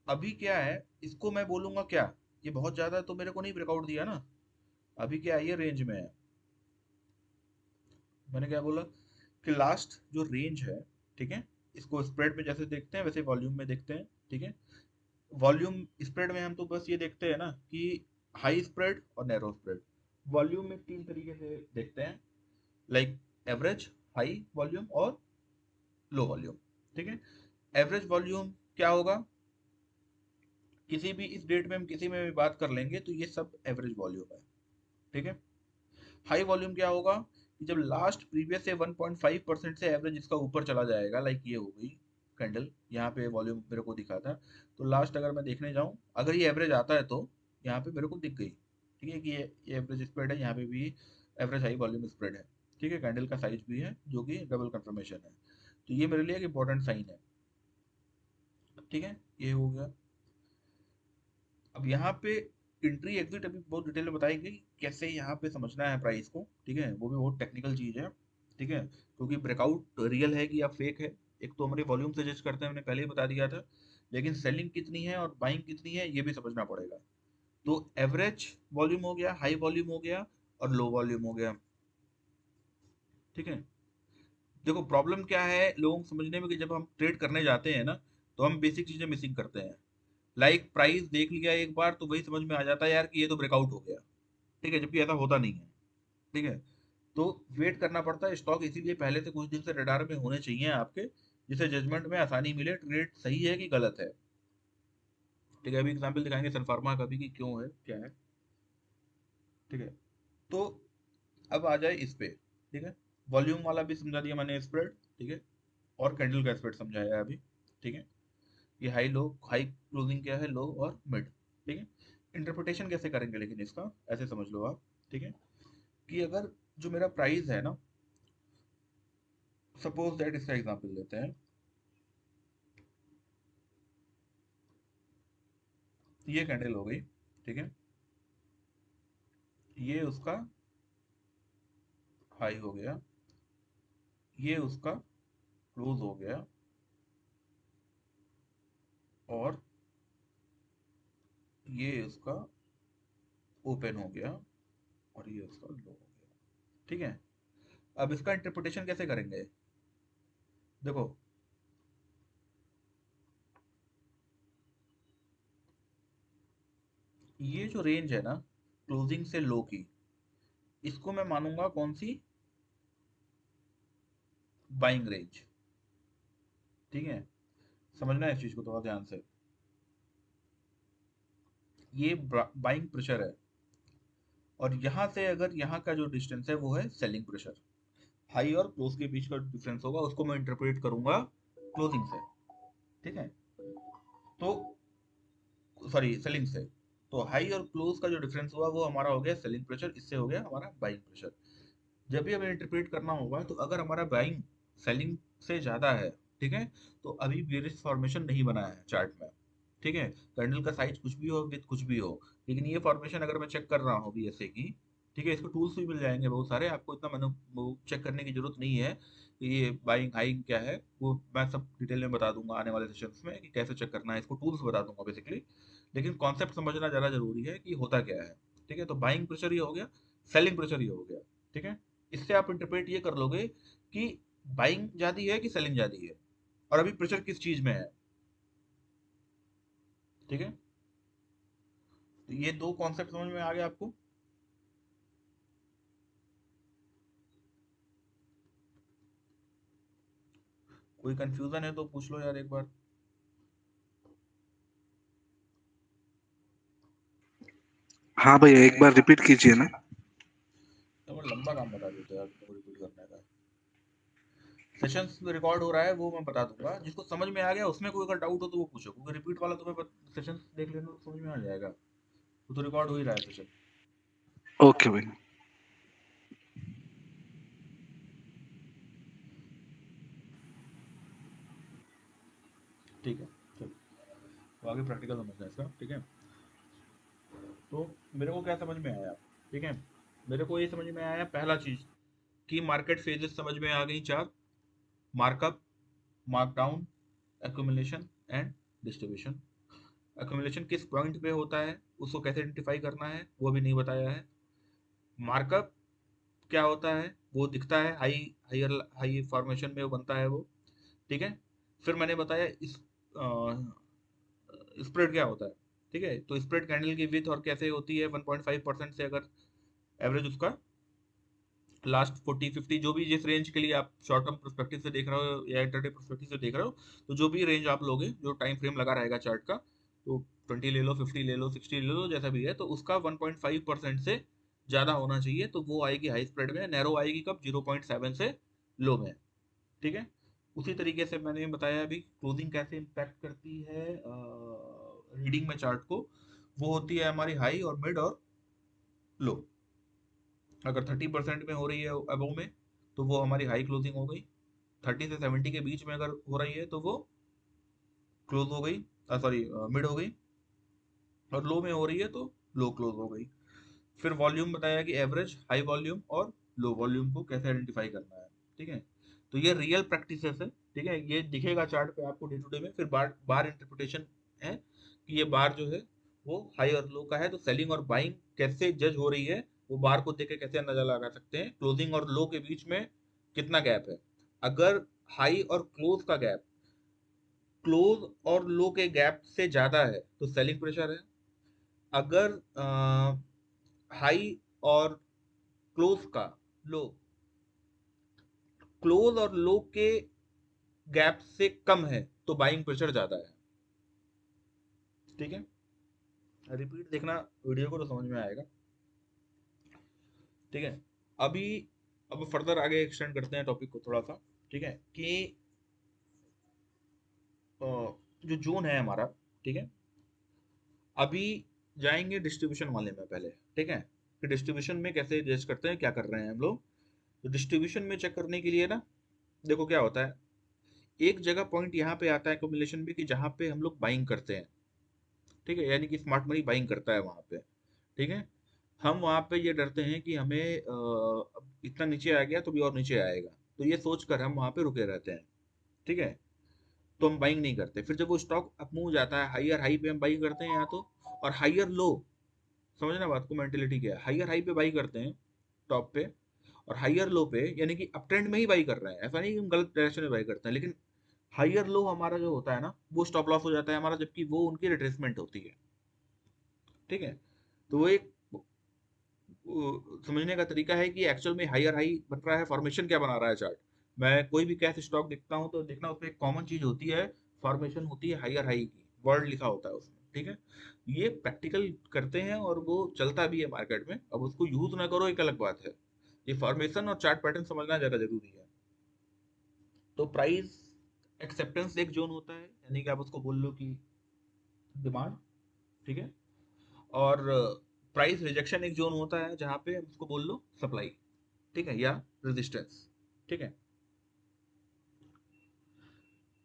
अभी क्या है, इसको मैं बोलूंगा क्या, ये बहुत ज्यादा तो मेरे को नहीं ब्रेकआउट दिया ना। अभी क्या है, ये रेंज में है। मैंने क्या बोला कि लास्ट जो रेंज है, ठीक है, इसको स्प्रेड में जैसे देखते हैं वैसे वॉल्यूम में देखते हैं, ठीक है। वॉल्यूम स्प्रेड में हम तो बस ये देखते हैं ना कि हाई स्प्रेड और नैरो स्प्रेड। वॉल्यूम में तीन तरीके से देखते हैं, लाइक एवरेज, हाई वॉल्यूम और लो वॉल्यूम, ठीक है। एवरेज वॉल्यूम क्या होगा, किसी भी इस डेट में हम किसी में भी बात कर लेंगे तो ये सब एवरेज वॉल्यूम है, ठीक है। हाई वॉल्यूम क्या होगा कि जब लास्ट प्रीवियस से 1.5% से एवरेज इसका ऊपर चला जाएगा, लाइक ये हो गई कैंडल, यहाँ पे वॉल्यूम मेरे को दिखा था, तो लास्ट अगर मैं देखने जाऊँ अगर ये एवरेज आता है तो यहाँ पे मेरे को दिख गई, ठीक है, कि ये एवरेज स्प्रेड है, यहाँ पे भी एवरेज हाई वॉल्यूम स्प्रेड है, ठीक है। कैंडल का साइज भी है जो कि डबल कंफर्मेशन है, तो ये मेरे लिए एक इंपॉर्टेंट साइन है, ठीक है। ये हो गया। अब यहाँ पे एंट्री एग्जिट अभी बहुत डिटेल में बताएंगे कि कैसे यहाँ पे समझना है प्राइस को, ठीक है, वो भी बहुत टेक्निकल चीज है, ठीक है। क्योंकि ब्रेकआउट रियल है कि या फेक है, एक तो हमारे वॉल्यूम से जज करते हैं, मैंने पहले ही बता दिया था, लेकिन सेलिंग कितनी है और बाइंग कितनी है ये भी समझना पड़ेगा। तो एवरेज वॉल्यूम हो गया, हाई वॉल्यूम हो गया और लो वॉल्यूम हो गया, ठीक है। देखो प्रॉब्लम क्या है लोगों को समझने में कि जब हम ट्रेड करने जाते हैं ना तो हम बेसिक चीजें मिसिंग करते हैं। लाइक प्राइस देख लिया एक बार तो वही समझ में आ जाता है यार कि ये तो ब्रेकआउट हो गया, ठीक है, जबकि ऐसा होता नहीं है, ठीक है। तो वेट करना पड़ता है स्टॉक, इसीलिए पहले से कुछ दिन से रडार में होने चाहिए आपके, जिससे जजमेंट में आसानी मिले, ट्रेड सही है कि गलत है, ठीक है। अभी एग्जांपल दिखाएंगे सन फार्मा का भी कि क्यों है क्या है, ठीक है। तो अब आ जाए इस पे, ठीक है। वॉल्यूम वाला भी समझा दिया मैंने स्प्रेड, ठीक है, और कैंडल का स्प्रेड समझाया अभी, ठीक है। ये हाई लो, हाई क्लोजिंग क्या है, लो और मिड, ठीक है। इंटरप्रिटेशन कैसे करेंगे लेकिन इसका ऐसे समझ लो आप, ठीक है, कि अगर जो मेरा प्राइस है ना, सपोज दैट इसका एग्जांपल लेते हैं, ये कैंडल हो गई, ठीक है, ये उसका हाई हो गया, ये उसका क्लोज हो गया और ये उसका ओपन हो गया और ये उसका लो हो गया, ठीक है। अब इसका इंटरप्रिटेशन कैसे करेंगे, देखो ये जो रेंज है ना क्लोजिंग से लो की, इसको मैं मानूंगा कौन सी, बाइंग रेंज, ठीक है। समझना है इस चीज को थोड़ा ध्यान से, ये बाइंग प्रेशर है और यहां से अगर यहाँ का जो डिस्टेंस है वो है सेलिंग प्रेशर। हाई और क्लोज के बीच का डिफरेंस होगा उसको मैं इंटरप्रेट करूंगा क्लोजिंग से, ठीक है। तो सॉरी सेलिंग से, तो हाई और क्लोज का जो डिफरेंस हुआ वो हमारा हो गया सेलिंग प्रेशर, इससे हो गया हमारा बाइंग प्रेशर। जब भी हमें इंटरप्रेट करना होगा तो अगर हमारा बाइंग सेलिंग से ज्यादा है, ठीक है, तो अभी बेरिश फॉर्मेशन नहीं बना है चार्ट में, ठीक है। कैंडल का साइज कुछ भी हो विद कुछ भी हो, लेकिन ये फॉर्मेशन अगर मैं चेक कर रहा हूँ अभी ऐसे की, ठीक है, इसको टूल्स भी मिल जाएंगे बहुत सारे, आपको इतना मैंने वो चेक करने की जरूरत नहीं है कि ये बाइंग हाइंग क्या है, वो मैं सब डिटेल में बता दूंगा आने वाले सेशंस में कि कैसे चेक करना है, इसको टूल्स बता दूंगा बेसिकली। लेकिन कॉन्सेप्ट समझना ज़्यादा जरूरी है कि होता क्या है, ठीक है। तो बाइंग प्रेशर ये हो गया, सेलिंग प्रेशर ये हो गया, ठीक है। इससे आप इंटरप्रेट ये कर लोगे कि बाइंग ज्यादा है कि सेलिंग ज्यादा है, और अभी प्रेशर किस चीज में है। ठीक है, तो ये दो कॉन्सेप्ट समझ में आ गया आपको। कोई कंफ्यूजन है तो पूछ लो यार एक बार। हाँ भैया, एक बार रिपीट कीजिए ना। तो मैं लंबा काम बता देते यार तुमको रिपीट करने का। सेशंस रिकॉर्ड हो रहा है वो मैं बता दूंगा, जिसको समझ में आ गया उसमें कोई अगर डाउट हो तो वो पूछो, क्योंकि रिपीट वाला तुम्हें सेशंस देख लेना तो समझ में आ जाएगा, वो तो रिकॉर्ड हो ही रहा है सेशन। ओके भैया। ठीक है, चलो तो आगे प्रैक्टिकल समझना है इसका। ठीक है, तो मेरे को क्या समझ में आया। ठीक है, मेरे को ये समझ में आया पहला चीज कि मार्केट फेजेस समझ में आ गई चार। Markup, markdown, accumulation and distribution. Accumulation किस पॉइंट पे होता है, उसको कैसे आइडेंटिफाई करना है वो भी नहीं बताया है। मार्कअप क्या होता है वो दिखता है, हाई फॉर्मेशन में वो बनता है वो। ठीक है, फिर मैंने बताया इस स्प्रेड क्या होता है। ठीक है, तो स्प्रेड कैंडल की विथ और कैसे होती है 1.5% से, अगर एवरेज उसका लास्ट 40-50 जो भी जिस रेंज के लिए आप शॉर्ट टर्म पर्सपेक्टिव से देख रहे हो या इंटरडे पर्सपेक्टिव से देख रहे हो, तो जो भी रेंज आप लोगे, जो टाइम फ्रेम लगा रहेगा चार्ट का, तो 20 ले लो, 50 ले लो, 60 ले लो, जैसा भी है, तो उसका 1.5% से ज्यादा होना चाहिए, तो वो आएगी हाई स्प्रेड में। नैरो आएगी कब, 0.7 से लो में। ठीक है, उसी तरीके से मैंने बताया अभी क्लोजिंग कैसे इम्पैक्ट करती है रीडिंग में चार्ट को। वो होती है हमारी हाई और मिड और लो। अगर 30% में हो रही है अबव में, तो वो हमारी हाई क्लोजिंग हो गई। 30 से 70 के बीच में अगर हो रही है तो वो क्लोज हो गई, सॉरी मिड हो गई। और लो में हो रही है तो लो क्लोज हो गई। फिर वॉल्यूम बताया कि एवरेज, हाई वॉल्यूम और लो वॉल्यूम को कैसे आइडेंटिफाई करना है। ठीक है, तो ये रियल प्रैक्टिस है। ठीक है, ये दिखेगा चार्ट पे आपको डे टू डे में। फिर बार बार इंटरप्रिटेशन है कि ये बार जो है वो हाई और लो का है, तो सेलिंग और बाइंग कैसे जज हो रही है वो बार को देख के कैसे अंदाजा लगा सकते हैं। क्लोजिंग और लो के बीच में कितना गैप है, अगर हाई और क्लोज का गैप क्लोज और लो के गैप से ज्यादा है तो सेलिंग प्रेशर है। अगर हाई और क्लोज का लो क्लोज और लो के गैप से कम है तो बाइंग प्रेशर ज्यादा है। ठीक है, रिपीट देखना वीडियो को तो समझ में आएगा। ठीक है, अभी अब फर्दर आगे एक्सटेंड करते हैं टॉपिक को थोड़ा सा। ठीक है, कि जो जोन है हमारा, ठीक है, अभी जाएंगे डिस्ट्रीब्यूशन वाले में पहले। ठीक है, कि डिस्ट्रीब्यूशन में कैसे एडजस्ट करते हैं, क्या कर रहे हैं हम लोग। तो डिस्ट्रीब्यूशन में चेक करने के लिए ना, देखो क्या होता है, एक जगह पॉइंट यहाँ पे आता है एक्यूमुलेशन में कि जहाँ पे हम लोग बाइंग करते हैं। ठीक है, यानी कि स्मार्ट मनी बाइंग करता है वहाँ पे। ठीक है, हम वहाँ पे ये डरते हैं कि हमें अब इतना नीचे आ गया तो भी और नीचे आएगा, तो ये सोच कर हम वहाँ पे रुके रहते हैं। ठीक है, तो हम बाइंग नहीं करते। फिर जब वो स्टॉक अप मूव जाता है हाइयर हाई पे हम बाइंग करते हैं, या तो और हाइयर लो, समझना बात को, मेंटेलिटी क्या है। हाइयर हाई पे बाई करते हैं टॉप पे, और हाइयर लो पे यानी कि अप ट्रेंड में ही बाई कर रहे हैं, ऐसा नहीं कि हम गलत डायरेक्शन में बाई करते हैं, लेकिन हाइयर लो हमारा जो होता है ना वो स्टॉप लॉस हो जाता है हमारा, जबकि वो उनकी रिट्रेसमेंट होती है। ठीक है, तो वो एक समझने का तरीका है कि एक्चुअल में हायर हाई बन रहा है, फॉर्मेशन क्या बना रहा है चार्ट। मैं कोई भी कैश स्टॉक देखता हूँ तो देखना उसमें एक कॉमन चीज होती है, फॉर्मेशन होती है हायर हाई की, वर्ड लिखा होता है उसमें। ठीक है, ये प्रैक्टिकल करते हैं और वो चलता भी है मार्केट में। अब उसको यूज ना करो एक अलग बात है, ये फॉर्मेशन और चार्ट पैटर्न समझना ज्यादा जरूरी है। तो प्राइस एक्सेप्टेंस एक जोन होता है, यानी कि आप उसको बोल लो कि डिमांड। ठीक है, और प्राइस रिजेक्शन एक जोन होता है जहां पे उसको बोल लो सप्लाई। ठीक है, या रेजिस्टेंस। ठीक है,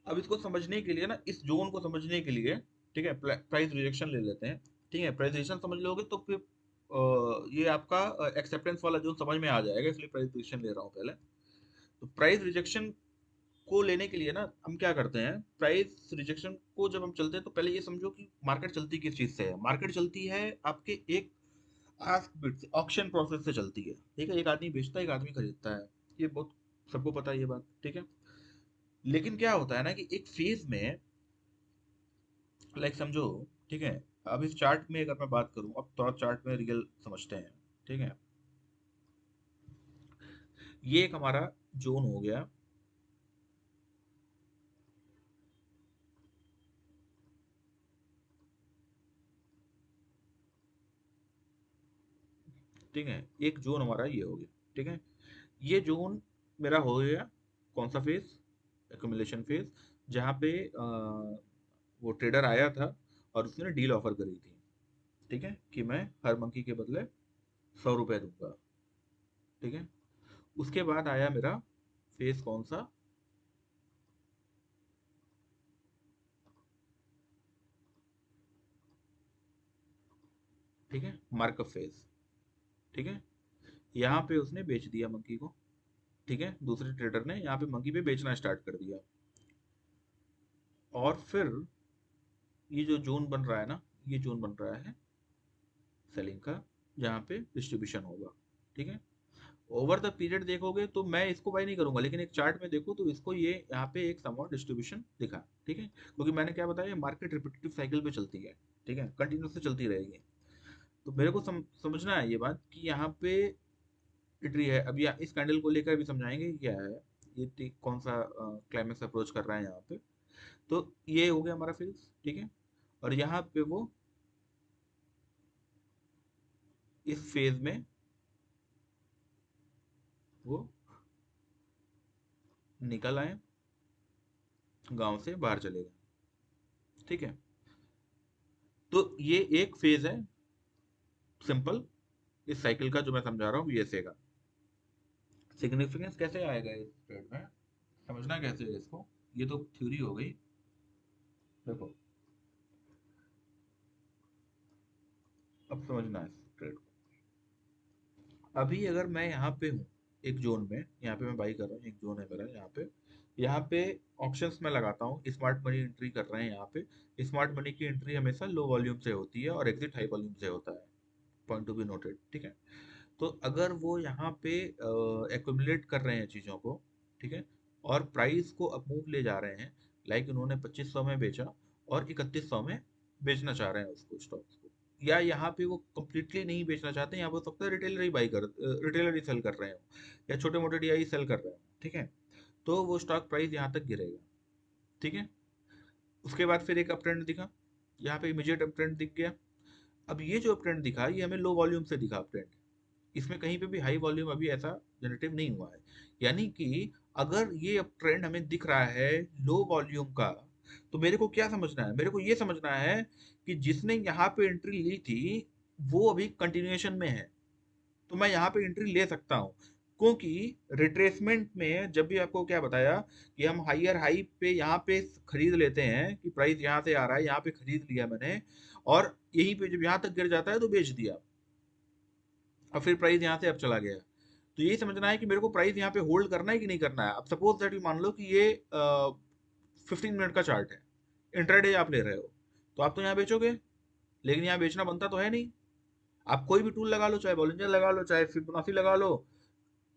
अब इसको समझने के लिए ना, इस जोन को समझने के लिए, ठीक है, प्राइस रिजेक्शन ले लेते हैं। ठीक है, प्राइस रिजेक्शन समझ लोगे तो फिर ये आपका एक्सेप्टेंस वाला जोन समझ में आ जाएगा, इसलिए प्राइस रिजेक्शन ले रहा हूँ पहले। तो प्राइस रिजेक्शन को लेने के लिए ना हम क्या करते हैं, प्राइस रिजेक्शन को जब हम चलते हैं तो पहले ये समझो कि मार्केट चलती किस चीज से है। मार्केट चलती है आपके एक आस्क बिड से, ऑक्शन प्रोसेस से चलती है। ठीक है, एक आदमी बेचता है, एक आदमी खरीदता है, ये बहुत सबको पता है ये बात, ठीक है। लेकिन क्या होता है ना कि एक फेज में, लाइक समझो, ठीक है, अब इस चार्ट में अगर मैं बात करूं, अब थोड़ा चार्ट में रियल समझते हैं, ठीक है। ये एक हमारा जोन हो गया, ठीक है, एक जोन हमारा ये हो गया, ठीक है। ये जोन मेरा हो गया कौन सा फेज, एक्यूमुलेशन फेज, जहाँ पे वो ट्रेडर आया था और उसने डील ऑफर करी थी, ठीक है, कि मैं हर मंकी के बदले 100 रुपए दूंगा, ठीक है। उसके बाद आया मेरा फेज कौन सा, ठीक है, मार्कअप फेज, ठीक है। यहाँ पे उसने बेच दिया मंकी को, ठीक है, दूसरे ट्रेडर ने यहाँ पे मंकी पे बेचना स्टार्ट कर दिया। और फिर ये जो जोन बन रहा है ना, ये जोन बन रहा है सेलिंग का, जहाँ पे डिस्ट्रीब्यूशन होगा, ठीक है। ओवर द पीरियड देखोगे तो मैं इसको बाई नहीं करूंगा, लेकिन एक चार्ट में देखो तो इसको ये यहाँ पे एक समवॉट डिस्ट्रीब्यूशन दिखा, ठीक है, क्योंकि मैंने क्या बताया, मार्केट रिपीटेटिव साइकिल पे चलती है, ठीक है, कंटिन्यूस चलती रहेगी। तो मेरे को समझना है ये बात कि यहाँ पे ट्री है। अब इस कैंडल को लेकर भी समझाएंगे कि क्या है ये, कौन सा क्लाइमेक्स अप्रोच कर रहा है यहाँ पे। तो ये हो गया हमारा फिक्स, ठीक है। और यहाँ पे वो इस फेज में वो निकल आए, गांव से बाहर चले गए, ठीक है। तो ये एक फेज है सिंपल इस साइकिल का, जो मैं समझा रहा हूँ यूएसए का। सिग्निफिकेंस कैसे आएगा इस ट्रेड में, समझना कैसे है इसको, ये तो थ्योरी हो गई। देखो, अब समझना है इस ट्रेड को। अभी अगर मैं यहाँ पे हूँ एक जोन में, यहाँ पे मैं बाई कर रहा हूँ, एक जोन है मेरा यहाँ पे ऑप्शंस में लगाता हूँ, स्मार्ट मनी एंट्री कर रहे हैं यहाँ पे। स्मार्ट मनी की एंट्री हमेशा लो वॉल्यूम से होती है और एग्जिट हाई वॉल्यूम से होता है, पॉइंट टू बी नोटेड, ठीक है। तो अगर वो यहाँ पे एक्यूमुलेट कर रहे हैं चीज़ों को, ठीक है, और प्राइस को अप मूव ले जा रहे हैं, लाइक उन्होंने 2500 में बेचा और 3100 में बेचना चाह रहे हैं उसको, स्टॉक्स को, या यहाँ पे वो कम्प्लीटली नहीं बेचना चाहते, यहाँ पे हो सकता है रिटेलर ही रिटेलर ही सेल कर रहे हो, या छोटे मोटे डीआई सेल कर रहे हो, ठीक है। तो वो स्टॉक प्राइस यहाँ तक गिरेगा, ठीक है। उसके बाद फिर एक अप ट्रेंड दिखा, यहाँ पे इमीडिएट अप ट्रेंड दिख गया। अब ये जो अप ट्रेंड दिखा, ये हमें लो वॉल्यूम से दिखा अप ट्रेंड, इसमें कहीं पे भी हाई वॉल्यूम अभी ऐसा जनरेटिव नहीं हुआ है। यानी कि अगर ये अब ट्रेंड हमें दिख रहा है लो वॉल्यूम का, तो मेरे को क्या समझना है, मेरे को ये समझना है कि जिसने यहाँ पे एंट्री ली थी वो अभी कंटिन्यूएशन में है, तो मैं यहाँ पे एंट्री ले सकता हूँ। क्योंकि रिट्रेसमेंट में जब भी आपको क्या बताया कि हम हाइयर हाई पे यहाँ पे खरीद लेते हैं, कि प्राइस यहाँ से आ रहा है, यहाँ पे खरीद लिया मैंने, और यहीं पे जब यहाँ तक गिर जाता है तो बेच दिया, और फिर प्राइस यहाँ से अब चला गया। तो यही समझना है कि मेरे को प्राइस यहाँ पे होल्ड करना है कि नहीं करना है। अब सपोज दैट, मान लो कि ये 15 मिनट का चार्ट है, इंट्राडे आप ले रहे हो, तो आप तो यहाँ बेचोगे, लेकिन यहाँ बेचना बनता तो है नहीं। आप कोई भी टूल लगा लो, चाहे बॉलिंजर लगा लो, चाहे फिबोनाची लगा लो,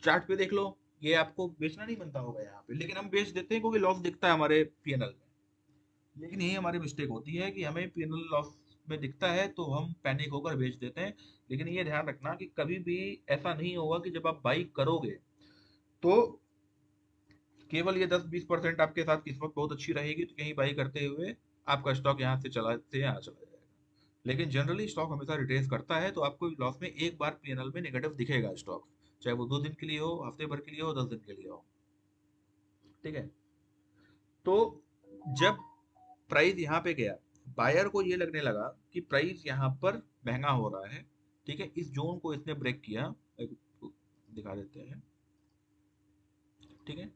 चार्ट पे देख लो, ये आपको बेचना नहीं बनता होगा यहाँ पे, लेकिन हम बेच देते हैं क्योंकि लॉस दिखता है हमारे पीएनएल में। लेकिन यही हमारी मिस्टेक होती है कि हमें पीएनएल लॉस में दिखता है तो हम पैनिक होकर बेच देते हैं। लेकिन ये ध्यान रखना कि कभी भी ऐसा नहीं होगा कि जब आप बाई करोगे तो केवल ये 10-20% आपके साथ किस्मत बहुत अच्छी रहेगी तो कहीं बाई करते हुए आपका स्टॉक यहाँ से यहाँ चला जाएगा। लेकिन जनरली स्टॉक हमेशा रिट्रेस करता है, तो आपको लॉस में एक बार पीएनएल में नेगेटिव दिखेगा स्टॉक, चाहे वो 2 दिन के लिए हो, हफ्ते भर के लिए हो, 10 दिन के लिए हो, ठीक है। तो जब प्राइस यहाँ पे गया, बायर को ये लगने लगा कि प्राइस यहाँ पर महंगा हो रहा है, ठीक है, इस जोन को इसने ब्रेक किया, एक दिखा देते हैं, ठीक है,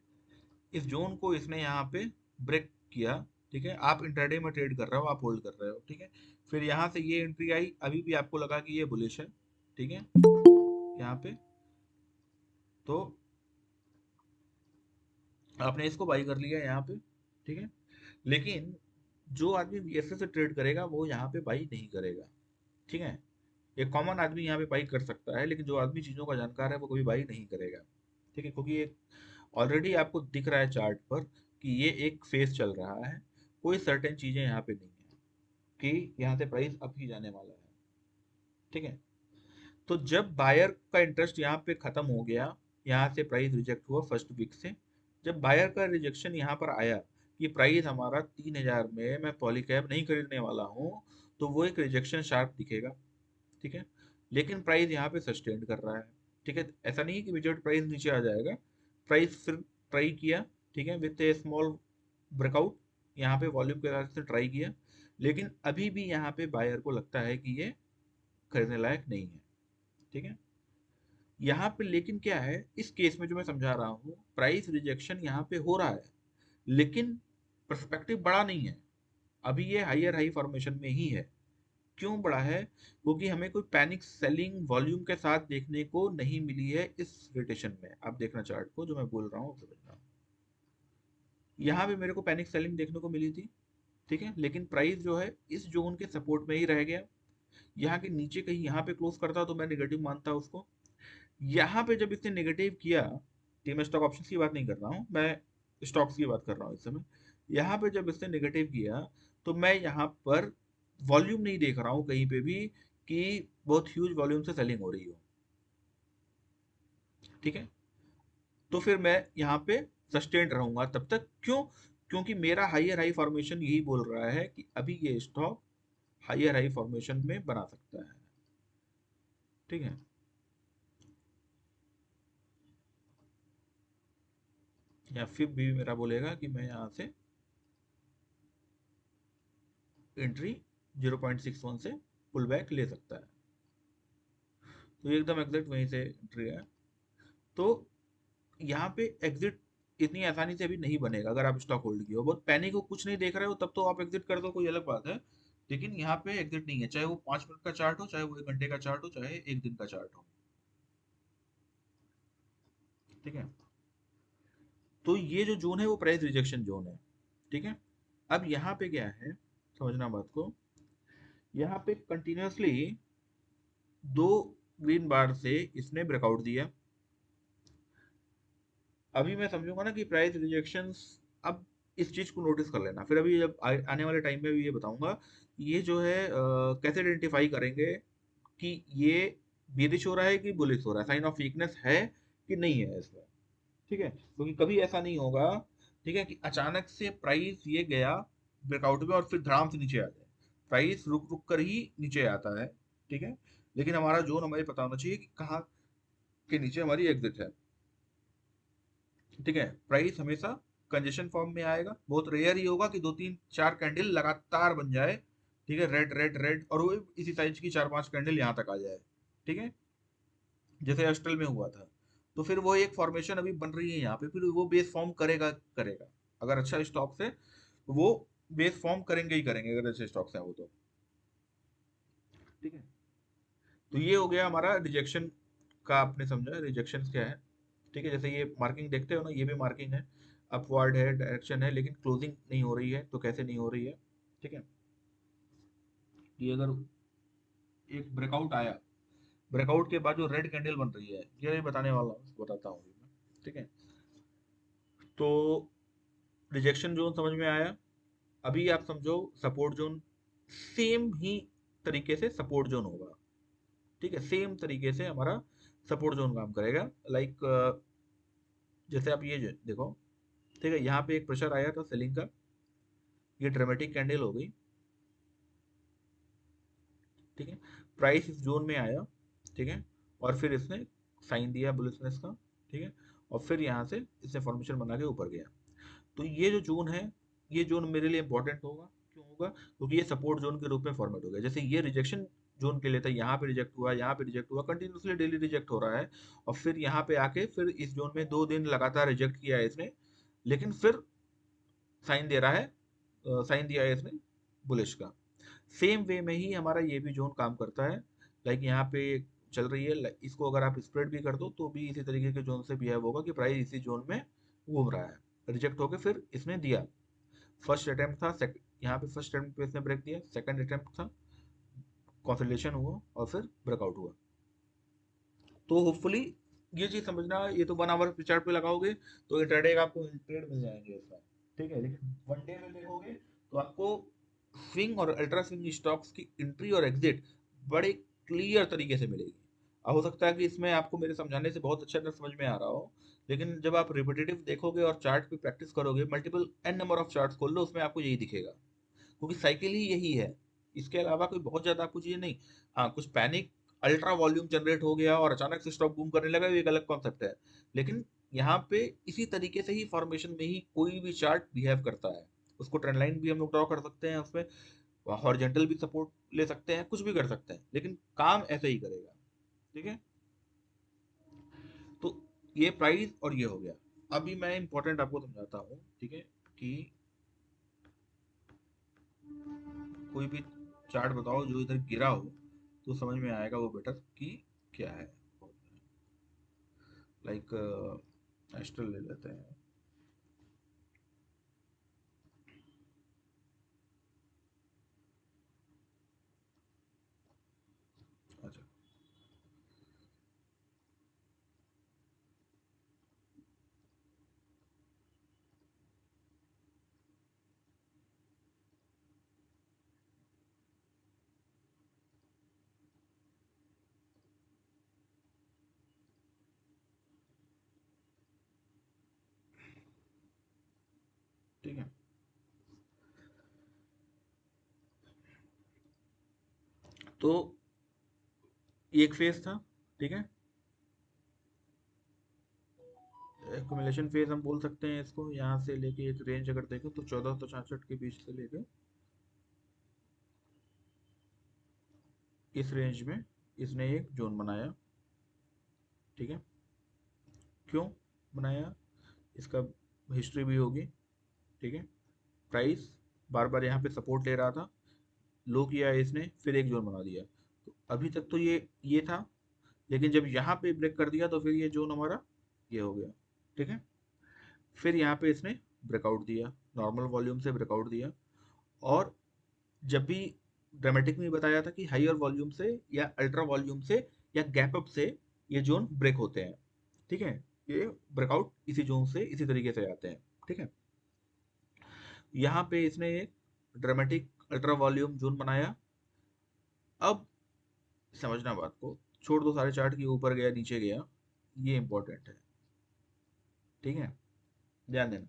इस जोन को इसने यहाँ पे ब्रेक किया, ठीक है। आप इंट्राडे में ट्रेड कर रहे हो, आप होल्ड कर रहे हो, ठीक है। फिर यहाँ से ये एंट्री आई, अभी भी आपको लगा कि ये बुलिश है, ठीक है, यहाँ पे, तो आपने इसको बाई कर लिया यहाँ पे, ठीक है। लेकिन जो आदमी वीएसए से ट्रेड करेगा वो यहाँ पे बाई नहीं करेगा, ठीक है। एक कॉमन आदमी यहाँ पे बाई कर सकता है, लेकिन जो आदमी चीजों का जानकार है वो कभी बाई नहीं करेगा, ठीक है, क्योंकि एक ऑलरेडी आपको दिख रहा है चार्ट पर कि ये एक फेज चल रहा है, कोई सर्टेन चीजें यहाँ पे नहीं है कि यहाँ से प्राइस अप ही जाने वाला है। ठीक है, तो जब बायर का इंटरेस्ट यहाँ पे खत्म हो गया, यहाँ से प्राइस रिजेक्ट हुआ फर्स्ट वीक से, जब बायर का रिजेक्शन यहाँ पर आया कि प्राइस हमारा 3000 में मैं पॉलीकैब नहीं खरीदने वाला हूँ, तो वो एक रिजेक्शन शार्प दिखेगा। ठीक है, लेकिन प्राइस यहाँ पे सस्टेन कर रहा है। ठीक है, ऐसा नहीं है कि इमीडिएट प्राइस नीचे आ जाएगा, प्राइस फिर ट्राई किया, ठीक है, विथ ए स्मॉल ब्रेकआउट, यहाँ पे वॉल्यूम के हिसाब से ट्राई किया, लेकिन अभी भी यहाँ पे बायर को लगता है कि ये खरीदने लायक नहीं है। ठीक है, यहाँ पे लेकिन क्या है, इस केस में जो मैं समझा रहा हूँ, प्राइस रिजेक्शन यहाँ पे हो रहा है, लेकिन पर्सपेक्टिव बड़ा नहीं है, अभी ये हायर हाई फॉर्मेशन में ही है। क्यों बड़ा है? क्योंकि हमें कोई पैनिक सेलिंग वॉल्यूम के साथ देखने को नहीं मिली है इस रोटेशन में। आप देखना चार्ट को, जो मैं बोल रहा हूँ समझना। यहाँ पे मेरे को पैनिक सेलिंग देखने को मिली थी, ठीक है, लेकिन प्राइस जो है इस जोन के सपोर्ट में ही रह गया। यहाँ के नीचे कहीं यहाँ पे क्लोज करता तो मैं नेगेटिव मानता उसको। यहाँ पे जब इसने नेगेटिव किया, मैं स्टॉक ऑप्शंस की बात नहीं कर रहा हूँ, मैं स्टॉक्स की बात कर रहा हूँ इस समय। यहाँ पे जब इसने नेगेटिव किया, तो मैं यहाँ पर वॉल्यूम नहीं देख रहा हूँ कहीं पे भी कि बहुत ह्यूज वॉल्यूम से सेलिंग हो रही हो। ठीक है, तो फिर मैं यहाँ पे सस्टेन्ड रहूंगा तब तक। क्यों? क्योंकि मेरा हायर हाई फॉर्मेशन यही बोल रहा है कि अभी ये स्टॉक हायर हाई फॉर्मेशन में बना सकता है। ठीक है, या फिर भी मेरा बोलेगा कि मैं यहाँ से एंट्री 0.61 से पुल बैक ले सकता है, तो एकदम एग्जैक्ट वहीं से एंट्री है। तो यहाँ पे एग्जिट इतनी आसानी से अभी नहीं बनेगा अगर आप स्टॉक होल्ड किए हो, बहुत पैनिक हो, कुछ नहीं देख रहे हो, तब तो आप एग्जिट कर दो, कोई अलग बात है, लेकिन यहाँ पे एग्जिट नहीं है, चाहे वो 5 मिनट का चार्ट हो, चाहे वो 1 घंटे का चार्ट हो, चाहे 1 दिन का चार्ट हो। ठीक है, तो ये जो जोन है वो प्राइस रिजेक्शन जोन है। ठीक है, अब यहाँ पे क्या है, समझना बात को, यहाँ पे कंटिन्यूसली 2 ग्रीन बार से इसने ब्रेकआउट दिया। अभी मैं समझूंगा ना कि प्राइस रिजेक्शंस, अब इस चीज को नोटिस कर लेना, फिर अभी जब आने वाले टाइम में भी ये बताऊंगा ये जो है कैसे आइडेंटिफाई करेंगे कि ये बेरिश हो रहा है कि बुलिश हो रहा है, साइन ऑफ वीकनेस है कि नहीं है इसमें। ठीक है, क्योंकि कभी ऐसा नहीं होगा, ठीक है, कि अचानक से प्राइस ये गया ब्रेकआउट में और फिर धड़ाम से नीचे आ जाए। प्राइस रुक रुक कर ही नीचे आता है। ठीक है, लेकिन हमारा जोन हमें पता होना चाहिए कि कहाँ के नीचे हमारी एग्जिट है। ठीक है, प्राइस हमेशा कंजेशन फॉर्म में आएगा, बहुत रेयर ही होगा कि 2 3 4 कैंडल लगातार बन जाए। ठीक है, रेड रेड रेड, और वो इसी साइज की 4 5 कैंडल यहाँ तक आ जाए। ठीक है, जैसे एस्ट्रल में हुआ था, तो फिर वो एक फॉर्मेशन अभी बन रही है यहाँ पे, फिर वो बेस फॉर्म करेगा करेगा अगर अच्छा स्टॉक्स है, तो वो बेस फॉर्म करेंगे ही करेंगे अगर अच्छे स्टॉक्स है वो तो। ठीक है, तो ये हो गया हमारा रिजेक्शन का, आपने समझा रिजेक्शन क्या है। ठीक है, जैसे ये मार्किंग देखते हो ना, ये भी मार्किंग है, अपवर्ड है, डायरेक्शन है, लेकिन क्लोजिंग नहीं हो रही है, तो कैसे नहीं हो रही है? ठीक है, ये अगर एक ब्रेकआउट आया, ब्रेकआउट के बाद जो रेड कैंडल बन रही है, ये भी बताने वाला हूँ, बताता हूँ मैं। ठीक है, तो रिजेक्शन जोन समझ में आया। अभी आप समझो सपोर्ट जोन, सेम ही तरीके से सपोर्ट जोन होगा। ठीक है, सेम तरीके से हमारा सपोर्ट जोन काम करेगा। लाइक जैसे आप ये देखो, ठीक है, यहाँ पे एक प्रेशर आया था सेलिंग का, ये ड्रामेटिक कैंडल हो गई। ठीक है, प्राइस इस जोन में आया, ठीक है, और फिर इसने साइन दिया बुलिशनेस का। ठीक है, और फिर यहाँ से इसने फॉर्मेशन बना के ऊपर गया। तो ये जो जोन है, ये जोन मेरे लिए इंपॉर्टेंट होगा। क्यों होगा? क्योंकि ये सपोर्ट जोन के रूप में फॉर्मेट हो गया। जैसे ये रिजेक्शन जोन के लिए था, यहाँ पे रिजेक्ट हुआ, यहाँ पे रिजेक्ट हुआ, कंटिन्यूसली डेली रिजेक्ट हो रहा है, और फिर यहाँ पे आके फिर इस जोन में 2 दिन लगातार रिजेक्ट किया है इसने, लेकिन फिर साइन दे रहा है, साइन दिया है इसने बुलिश का। सेम वे में ही हमारा ये भी जोन काम करता है। लाइक यहाँ पे चल रही है, इसको अगर आप स्प्रेड भी कर दो तो भी इसी तरीके के जोन से बिहेव होगा कि प्राइस इसी जोन में घूम रहा है, रिजेक्ट होकर फिर इसने दिया। फर्स्ट अटेम्प्ट था, यहाँ पे फर्स्ट अटेम्प्ट पे इसने ब्रेक दिया, सेकंड अटेम्प्ट था, कंसोलिडेशन हुआ और फिर ब्रेकआउट हुआ। तो होपफुली ये चीज समझना, ये तो 1 आवर चार्ट पे लगाओगे तो इंट्राडे का आपको ट्रेड मिल जाएंगे उसमें, ठीक है। लेकिन 1 डे में देखोगे तो आपको स्विंग और अल्ट्रा स्विंग स्टॉक्स की एंट्री और एग्जिट बड़े क्लियर तरीके से मिलेगी। हो सकता है कि इसमें आपको मेरे समझाने से बहुत अच्छा समझ में आ रहा हो, लेकिन जब आप रिपीटेटिव देखोगे और चार्ट पे प्रैक्टिस करोगे, multiple n number of charts खोल लो, उसमें आपको यही दिखेगा, क्योंकि साइकिल ही यही है। इसके अलावा कोई बहुत ज्यादा आपको चीजें नहीं। हाँ, कुछ पैनिक अल्ट्रा वॉल्यूम जनरेट हो गया और अचानक से स्टॉक बूम करने लगा, ये एक अलग कॉन्सेप्ट है। लेकिन यहाँ पे इसी तरीके से ही फॉर्मेशन में ही कोई भी चार्ट बिहेव करता है। उसको ट्रेंड लाइन भी हम लोग ड्रॉ कर सकते हैं उसमें, हॉरिजॉन्टल भी सपोर्ट ले सकते हैं, कुछ भी कर सकते हैं, लेकिन काम ऐसे ही करेगा, ठीक है। तो ये प्राइस और ये हो गया। अभी मैं इंपॉर्टेंट आपको समझाता हूँ, ठीक है, कि कोई भी चार्ट बताओ जो इधर गिरा हो तो समझ में आएगा वो बेटर कि क्या है। लाइक एस्ट्रल ले लेते हैं। अच्छा, ठीक है। तो ये एक फेज था, ठीक है। एक्यूमुलेशन फेज हम बोल सकते हैं इसको। यहाँ से लेके एक रेंज अगर देखें तो 1466 के बीच से लेके इस रेंज में इसने एक जोन बनाया, ठीक है। क्यों बनाया, इसका हिस्ट्री भी होगी, ठीक है। प्राइस बार बार यहाँ पे सपोर्ट ले रहा था, लो किया है इसने, फिर एक जोन बना दिया। तो अभी तक तो ये था, लेकिन जब यहाँ पे ब्रेक कर दिया तो फिर ये जोन हमारा ये हो गया, ठीक है। फिर यहाँ पे इसने ब्रेकआउट दिया, नॉर्मल वॉल्यूम से ब्रेकआउट दिया। और जब भी ड्रामेटिक में बताया था कि हाइयर वॉल्यूम से या अल्ट्रा वॉल्यूम से या गैप अप से ये जोन ब्रेक होते हैं, ठीक है। ये ब्रेकआउट इसी जोन से इसी तरीके से आते हैं, ठीक है। यहाँ पे इसने एक ड्रामेटिक अल्ट्रा वॉल्यूम जोन बनाया। अब समझना बात को, छोड़ दो सारे चार्ट की, ऊपर गया नीचे गया, ये इंपॉर्टेंट है, ठीक है, ध्यान देना।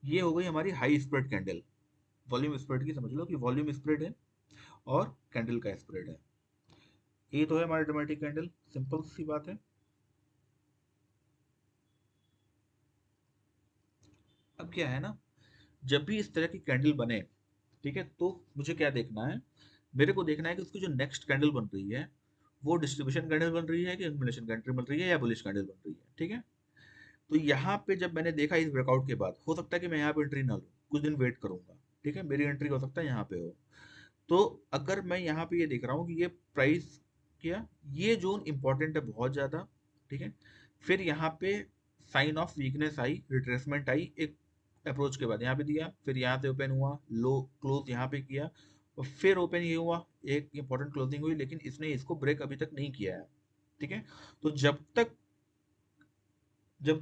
ये हो गई हमारी high spread candle. Volume spread की समझ लो कि वॉल्यूम स्प्रेड है और कैंडल का स्प्रेड है। ये तो है हमारी ड्रामेटिक कैंडल, सिंपल सी बात है। अब क्या है ना, जब भी इस तरह की कैंडल बने, ठीक है, तो मुझे क्या देखना है, मेरे को देखना है कि उसकी जो नेक्स्ट कैंडल बन रही है वो डिस्ट्रीब्यूशन कैंडल बन रही है कि एक्यूमुलेशन कैंडल बन रही है या बुलिश कैंडल बन रही है, ठीक है। तो यहाँ पे जब मैंने देखा इस ब्रेकआउट के बाद, हो सकता है कि मैं यहाँ पे एंट्री ना लूँ, कुछ दिन वेट करूंगा, ठीक है, मेरी एंट्री हो सकता है यहाँ पे हो। तो अगर मैं यहाँ पे ये देख रहा हूँ कि ये प्राइस क्या, ये जोन इंपॉर्टेंट है बहुत ज़्यादा, ठीक है। फिर यहाँ पे साइन ऑफ वीकनेस आई, रिट्रेसमेंट आई एक अप्रोच के बाद, यहाँ पे दिया, फिर यहाँ से ओपन हुआ, लो क्लोज यहाँ पे किया, और फिर ओपन ये हुआ, एक इंपॉर्टेंट क्लोजिंग हुई, लेकिन इसने इसको ब्रेक अभी तक नहीं किया है, ठीक है। तो जब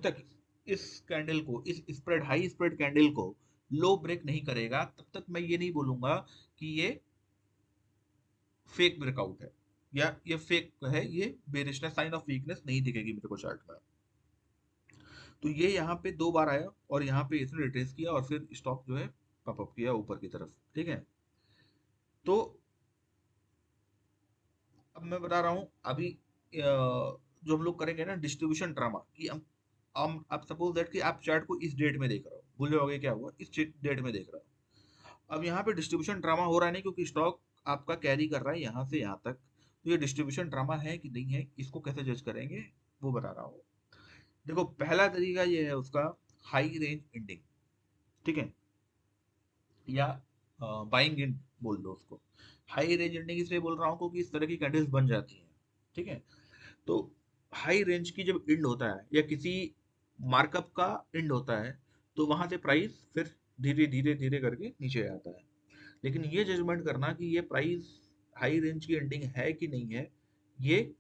तक इस कैंडल को, इस स्प्रेड हाई स्प्रेड कैंडल को लो ब्रेक नहीं करेगा, तब तक मैं ये नहीं बोलूंगा कि ये फेक ब्रेकआउट है या ये फेक है, ये बेरिशनेस साइन ऑफ वीकनेस नहीं दिखेगी मेरे को चार्ट में। तो ये यहाँ पे 2 बार आया और यहाँ पे इसने रिट्रेस किया और फिर स्टॉक जो है पॉप अप किया ऊपर की तरफ, ठीक है। तो अब मैं बता रहा हूँ अभी जो हम लोग करेंगे ना डिस्ट्रीब्यूशन ड्रामा, कि हम आप सपोज दैट कि आप चार्ट को इस डेट में देख रहे हो, भूल जाओगे क्या हुआ, इस डेट में देख रहे हो। अब यहाँ पे डिस्ट्रीब्यूशन ड्रामा हो रहा है नहीं, क्योंकि स्टॉक आपका कैरी कर रहा है यहाँ से यहाँ तक। तो ये डिस्ट्रीब्यूशन ड्रामा है कि नहीं है, इसको कैसे जज करेंगे वो बता रहा हूँ। देखो पहला तरीका ये है उसका, हाई रेंज एंडिंग, ठीक है, या बाइंग इन बोल दो उसको। हाई रेंज एंडिंग इसलिए बोल रहा हूँ क्योंकि इस तरह की कैंडल्स बन जाती हैं, ठीक है। तो हाई रेंज की जब एंड होता है या किसी मार्कअप का एंड होता है, तो वहां से प्राइस फिर धीरे धीरे धीरे करके नीचे आता है। लेकिन ये जजमेंट करना कि ये प्राइस हाई रेंज की एंडिंग है कि नहीं है, ये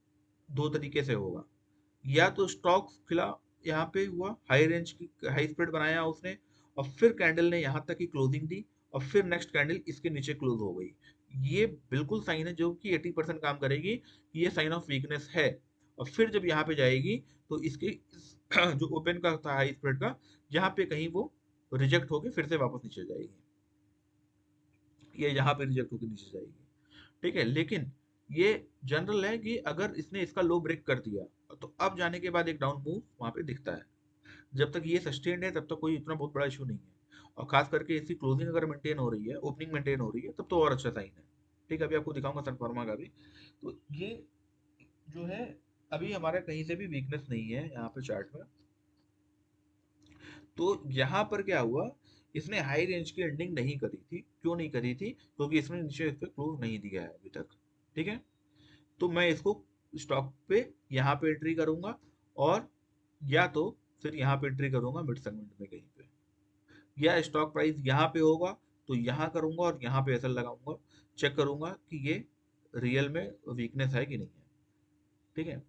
दो तरीके से होगा, या तो स्टॉक खिला यहाँ पे हुआ, हाई रेंज की हाई स्प्रेड बनाया उसने, और फिर कैंडल ने यहाँ तक की क्लोजिंग दी, और फिर नेक्स्ट कैंडल इसके नीचे क्लोज हो गई। ये बिल्कुल साइन है जो कि 80% काम करेगी कि ये साइन ऑफ वीकनेस है। और फिर जब यहाँ पे जाएगी तो जो ओपन का था हाई स्प्रेड का, यहाँ पे कहीं वो रिजेक्ट होके फिर से वापस नीचे जाएगी, ये यहाँ पे रिजेक्ट होके नीचे जाएगी। ठीक है, लेकिन ये जनरल है कि अगर इसने इसका लो ब्रेक कर दिया तो अब जाने के बाद एक डाउन मूव वहां पे दिखता है। जब तक ये सस्टेन्ड है तब तक कोई इतना बहुत बड़ा इशू नहीं है, और खास करके इसकी क्लोजिंग अगर मेंटेन हो रही है, ओपनिंग मेंटेन हो रही है, तब तो और अच्छा साइन है। ठीक है, अभी आपको दिखाऊंगा सन फार्मा का भी। तो ये जो है, अभी हमारा कहीं से भी वीकनेस नहीं है यहाँ पे चार्ट में। तो यहाँ पर क्या हुआ, इसने हाई रेंज की एंडिंग नहीं करी थी। क्यों नहीं करी थी? क्योंकि इसने नीचे इस पे क्लोज नहीं दिया है अभी तक। ठीक है, तो मैं इसको स्टॉक पे यहाँ पे एंट्री करूंगा, और या तो फिर यहाँ पे एंट्री करूंगा मिड सेगमेंट में कहीं पे, या स्टॉक प्राइस यहाँ पे होगा तो यहाँ करूंगा और यहाँ पे ऐसा लगाऊंगा, चेक करूंगा कि ये रियल में वीकनेस है कि नहीं है। ठीक है,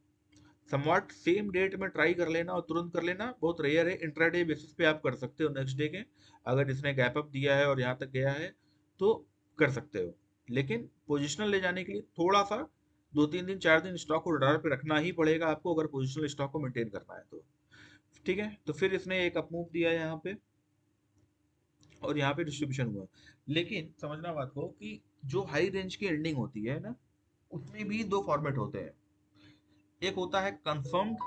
समवॉट सेम डेट में ट्राई कर लेना और तुरंत कर लेना बहुत रेयर है। इंट्राडे बेसिस पे आप कर सकते हो नेक्स्ट डे के, अगर इसने गैप अप दिया है और यहाँ तक गया है तो कर सकते हो। लेकिन पोजिशनल ले जाने के लिए थोड़ा सा 2-3 दिन 4 दिन स्टॉक को रडार पे रखना ही पड़ेगा आपको, अगर पोजिशनल स्टॉक को मेंटेन करना है तो। ठीक है, तो फिर इसने एक अपमूव दिया यहाँ पे, और यहाँ पे डिस्ट्रीब्यूशन हुआ। लेकिन समझना बात को कि जो हाई रेंज की एंडिंग होती है ना, उसमें भी दो फॉर्मेट होते हैं। एक होता है कंफर्म्ड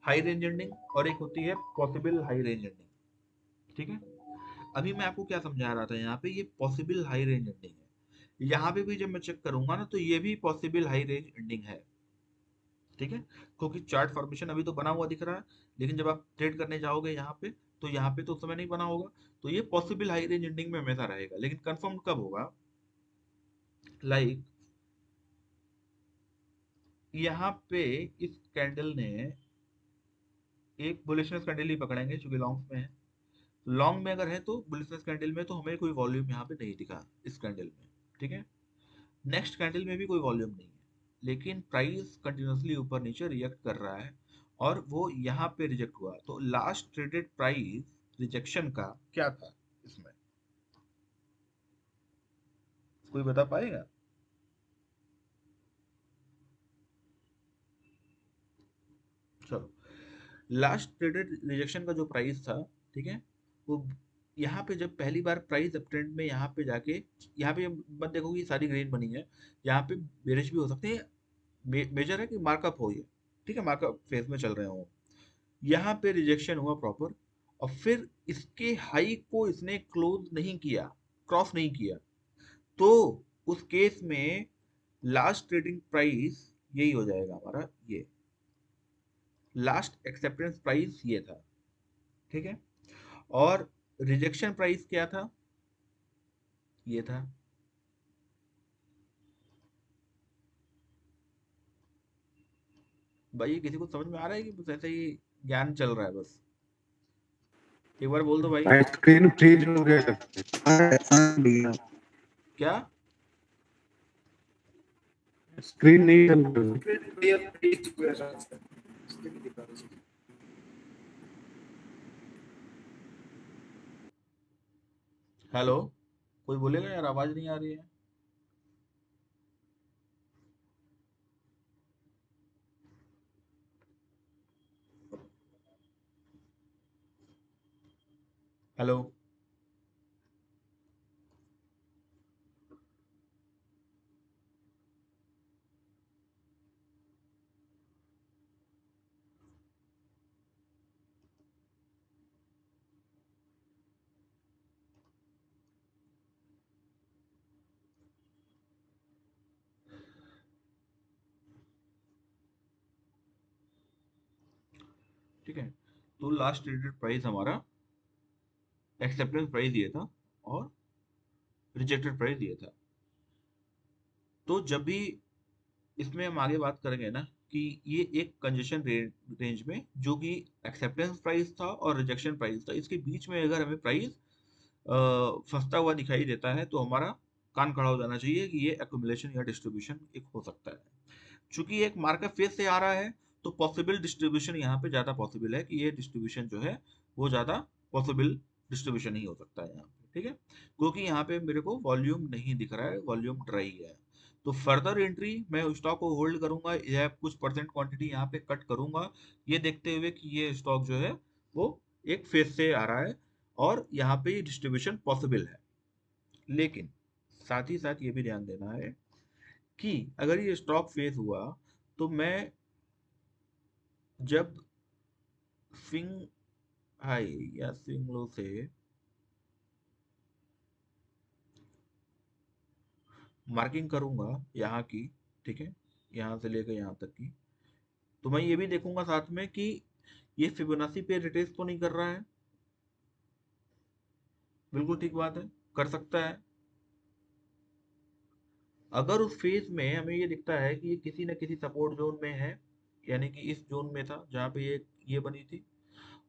हाई रेंज एंडिंग, और एक होती है पॉसिबल हाई रेंज एंडिंग। ठीक है, अभी मैं आपको क्या समझा रहा था, यहाँ पे ये पॉसिबल हाई रेंज एंडिंग है। यहाँ पे भी जब मैं चेक करूंगा ना तो ये भी पॉसिबल हाई रेंज एंडिंग है। ठीक है, क्योंकि चार्ट फॉर्मेशन अभी तो बना हुआ दिख रहा है, लेकिन जब आप ट्रेड करने जाओगे यहाँ पे तो उस समय नहीं बना होगा। तो ये पॉसिबल हाई रेंज एंडिंग में हमेशा रहेगा, लेकिन कंफर्म कब होगा? लाइक यहाँ पे इस कैंडल ने एक बुलिशनेस कैंडल ही पकड़ेंगे क्योंकि लॉन्ग में है। लॉन्ग में अगर है तो बुलिशनेस कैंडल में तो हमें कोई वॉल्यूम यहाँ पे नहीं दिखा इस कैंडल में। ठीक है, नेक्स्ट कैंडल में भी कोई वॉल्यूम नहीं है, लेकिन प्राइस कंटिन्यूसली ऊपर नीचे रिएक्ट कर रहा है, और वो यहाँ पे रिजेक्ट हुआ। तो लास्ट ट्रेडेड प्राइस रिजेक्शन का क्या था इसमें, कोई बता पाएगा? चलो, लास्ट ट्रेडेड रिजेक्शन का जो प्राइस था, ठीक है, वो यहाँ पे जब पहली बार प्राइस अप ट्रेंड में यहाँ पे जाके, यहाँ पे मत देखो कि सारी ग्रीन बनी है, यहाँ पे बेरिश भी हो सकते हैं। मेजर है कि मार्कअप हो ये, ठीक है, मार्कअप फेज में चल रहे हो। यहाँ पे रिजेक्शन हुआ प्रॉपर, और फिर इसके हाई को इसने क्लोज नहीं किया, क्रॉस नहीं किया, तो उस केस में लास्ट ट्रेडिंग प्राइस यही हो जाएगा हमारा, ये लास्ट एक्सेप्टेंस प्राइस ये था। ठीक है, और रिजेक्शन प्राइस क्या था? ये था। भाई ये किसी को समझ में आ रहा है कि बस ऐसे ही ज्ञान चल रहा है बस? एक बार बोल दो भाई। स्क्रीन फ्रीज हो गया है। क्या? स्क्रीन नहीं चल रही। हेलो, कोई बोलेगा यार, आवाज नहीं आ रही है। हेलो, ठीक है, तो लास्ट ट्रेडेड प्राइस हमारा एक्सेप्टेंस प्राइस ये था, और रिजेक्टेड प्राइस ये था। तो जब भी इसमें हम आगे बात करेंगे ना कि ये एक कंजेशन रेंज में जो कि एक्सेप्टेंस प्राइस था और रिजेक्शन प्राइस था, इसके बीच में अगर हमें प्राइस फंसता हुआ दिखाई देता है तो हमारा कान खड़ा हो जाना चाहिए कि ये एक्युमुलेशन या डिस्ट्रीब्यूशन एक हो सकता है। चूंकि एक मार्कअप फेज से आ रहा है तो पॉसिबल डिस्ट्रीब्यूशन यहाँ पे ज्यादा पॉसिबल है कि ये डिस्ट्रीब्यूशन जो है वो ज्यादा पॉसिबल डिस्ट्रीब्यूशन ही हो सकता है यहाँ पे, ठीक है, क्योंकि यहाँ पे मेरे को वॉल्यूम नहीं दिख रहा है, वॉल्यूम ड्राई है। तो फर्दर एंट्री मैं स्टॉक को होल्ड करूंगा या कुछ परसेंट क्वांटिटी यहाँ पे कट करूंगा, ये देखते हुए कि ये स्टॉक जो है वो एक फेज से आ रहा है और यहाँ पे डिस्ट्रीब्यूशन पॉसिबल है। लेकिन साथ ही साथ ये भी ध्यान देना है कि अगर ये स्टॉक फेज हुआ तो मैं जब स्विंग हाई या स्विंग लो से मार्किंग करूंगा यहाँ की, ठीक है, यहाँ से लेकर यहाँ तक की, तो मैं ये भी देखूंगा साथ में कि ये फिबोनाची पे रिट्रेस तो नहीं कर रहा है। बिल्कुल ठीक बात है, कर सकता है। अगर उस फेज में हमें ये दिखता है कि ये किसी न किसी सपोर्ट जोन में है, यानी कि इस जोन में था जहाँ पे ये बनी थी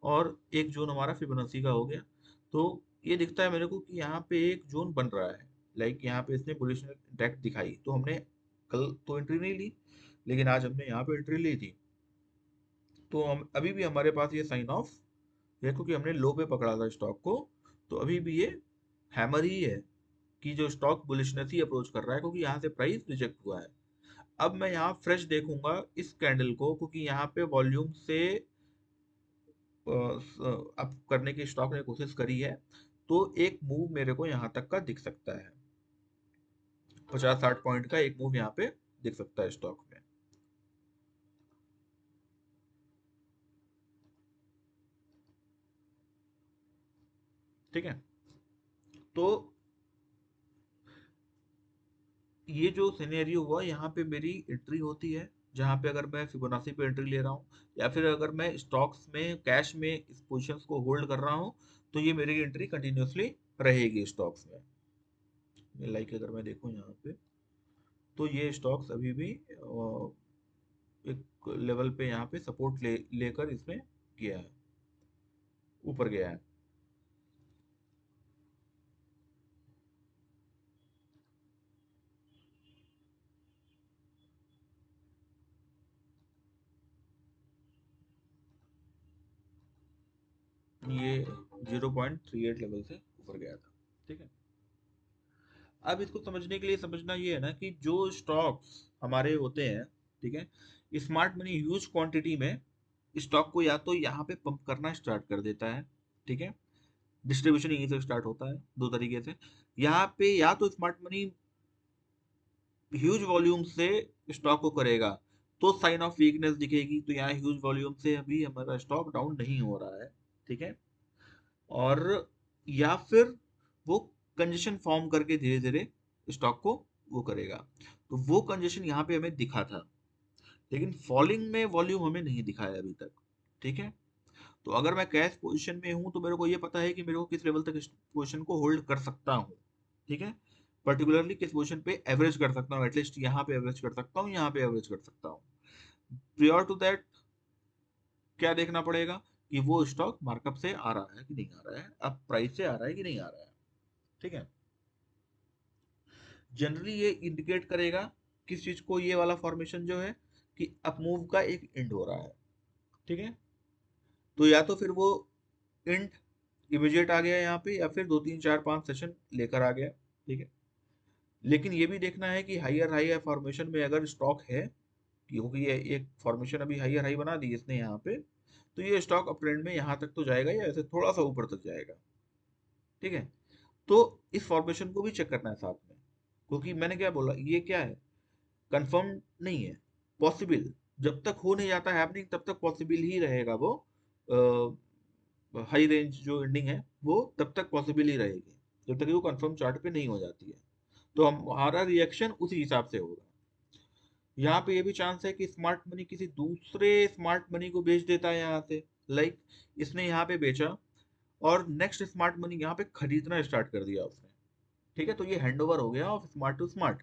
और एक जोन हमारा फिबोनाची का हो गया, तो ये दिखता है मेरे को कि यहाँ पे एक जोन बन रहा है। लाइक यहाँ पे इसने बुलिश डेक दिखाई तो हमने कल तो एंट्री नहीं ली, लेकिन आज हमने यहाँ पे एंट्री ली थी, तो हम अभी भी हमारे पास ये साइन ऑफ है क्योंकि हमने लो पे पकड़ा था स्टॉक को, तो अभी भी ये हैमर ही है कि जो स्टॉक बुलिशनेस ही अप्रोच कर रहा है क्योंकि यहाँ से प्राइस रिजेक्ट हुआ है। अब मैं यहाँ फ्रेश देखूंगा इस कैंडल को क्योंकि यहाँ पे वॉल्यूम से अप करने की स्टॉक ने कोशिश करी है, तो एक मूव मेरे को यहाँ तक का दिख सकता है, 50-60 पॉइंट का एक मूव यहाँ पे दिख सकता है स्टॉक में। ठीक है, तो ये जो सिनेरियो हुआ यहाँ पे मेरी एंट्री होती है, जहाँ पे अगर मैं फिबोनाची पे एंट्री ले रहा हूँ या फिर अगर मैं स्टॉक्स में कैश में इस पोजीशंस को होल्ड कर रहा हूँ तो ये मेरी एंट्री कंटिन्यूअसली रहेगी स्टॉक्स में। लाइक अगर मैं देखूँ यहाँ पे तो ये स्टॉक्स अभी भी एक लेवल पे यहाँ पे सपोर्ट लेकर इसमें गया है, ऊपर गया है। ये 0.38 लेवल से ऊपर गया था, ठीक है। अब इसको समझने के लिए समझना ये है ना कि जो स्टॉक्स हमारे होते हैं, ठीक है, स्मार्ट मनी ह्यूज क्वांटिटी में स्टॉक को या तो यहाँ पे पंप करना स्टार्ट कर देता है, ठीक है, डिस्ट्रीब्यूशन यहीं से स्टार्ट होता है दो तरीके से। यहाँ पे या तो स्मार्ट मनी ह्यूज वॉल्यूम से स्टॉक को करेगा तो साइन ऑफ वीकनेस दिखेगी, तो यहाँ ह्यूज वॉल्यूम से अभी हमारा स्टॉक डाउन नहीं हो रहा है, ठीक है, और या फिर वो कंजेशन फॉर्म करके धीरे धीरे स्टॉक को वो करेगा, तो वो कंजेशन यहाँ पे हमें दिखा था, लेकिन फॉलिंग में वॉल्यूम हमें नहीं दिखा है अभी तक, ठीक है। तो अगर मैं कैश पोजीशन में हूं तो मेरे को ये पता है कि मेरे को किस लेवल तक इस पोजीशन को होल्ड कर सकता हूँ, ठीक है, पर्टिकुलरली किस पोजीशन पे एवरेज कर सकता हूँ, एटलीस्ट यहाँ पे एवरेज कर सकता हूँ, यहाँ पे एवरेज कर सकता हूँ। प्रियर टू दैट क्या देखना पड़ेगा कि वो स्टॉक मार्कअप से आ रहा है कि नहीं आ रहा है, अब प्राइस से आ रहा है कि नहीं आ रहा है, ठीक है। जनरली ये इंडिकेट करेगा किस चीज को, ये वाला फॉर्मेशन जो है कि अप मूव का एक एंड हो रहा है, ठीक है, तो या तो फिर वो एंड इमीडिएट आ गया यहाँ पे या फिर 2 3 4 5 सेशन लेकर आ गया, ठीक है। लेकिन ये भी देखना है कि हाइयर फॉर्मेशन में अगर स्टॉक है, क्योंकि ये एक फॉर्मेशन अभी हाइयर हाई बना दी इसने यहाँ पे, तो ये स्टॉक अप ट्रेंड में यहाँ तक तो जाएगा या ऐसे थोड़ा सा ऊपर तक जाएगा, ठीक है। तो इस फॉर्मेशन को भी चेक करना है साथ में, क्योंकि मैंने क्या बोला, ये क्या है, कंफर्म नहीं है, पॉसिबल, जब तक हो नहीं जाता हैपनिंग तब तक पॉसिबल ही रहेगा वो, हाई रेंज जो एंडिंग है वो तब तक पॉसिबल ही रहेगी जब तक वो कंफर्म चार्ट पे नहीं हो जाती है, तो हमारा रिएक्शन उसी हिसाब से होगा। यहाँ पे ये भी चांस है कि स्मार्ट मनी किसी दूसरे स्मार्ट मनी को बेच देता है यहाँ से, लाइक इसने यहाँ पे बेचा और नेक्स्ट स्मार्ट मनी यहाँ पे खरीदना स्टार्ट कर दिया उसने, ठीक है, तो ये हैंडओवर हो गया ऑफ स्मार्ट टू स्मार्ट,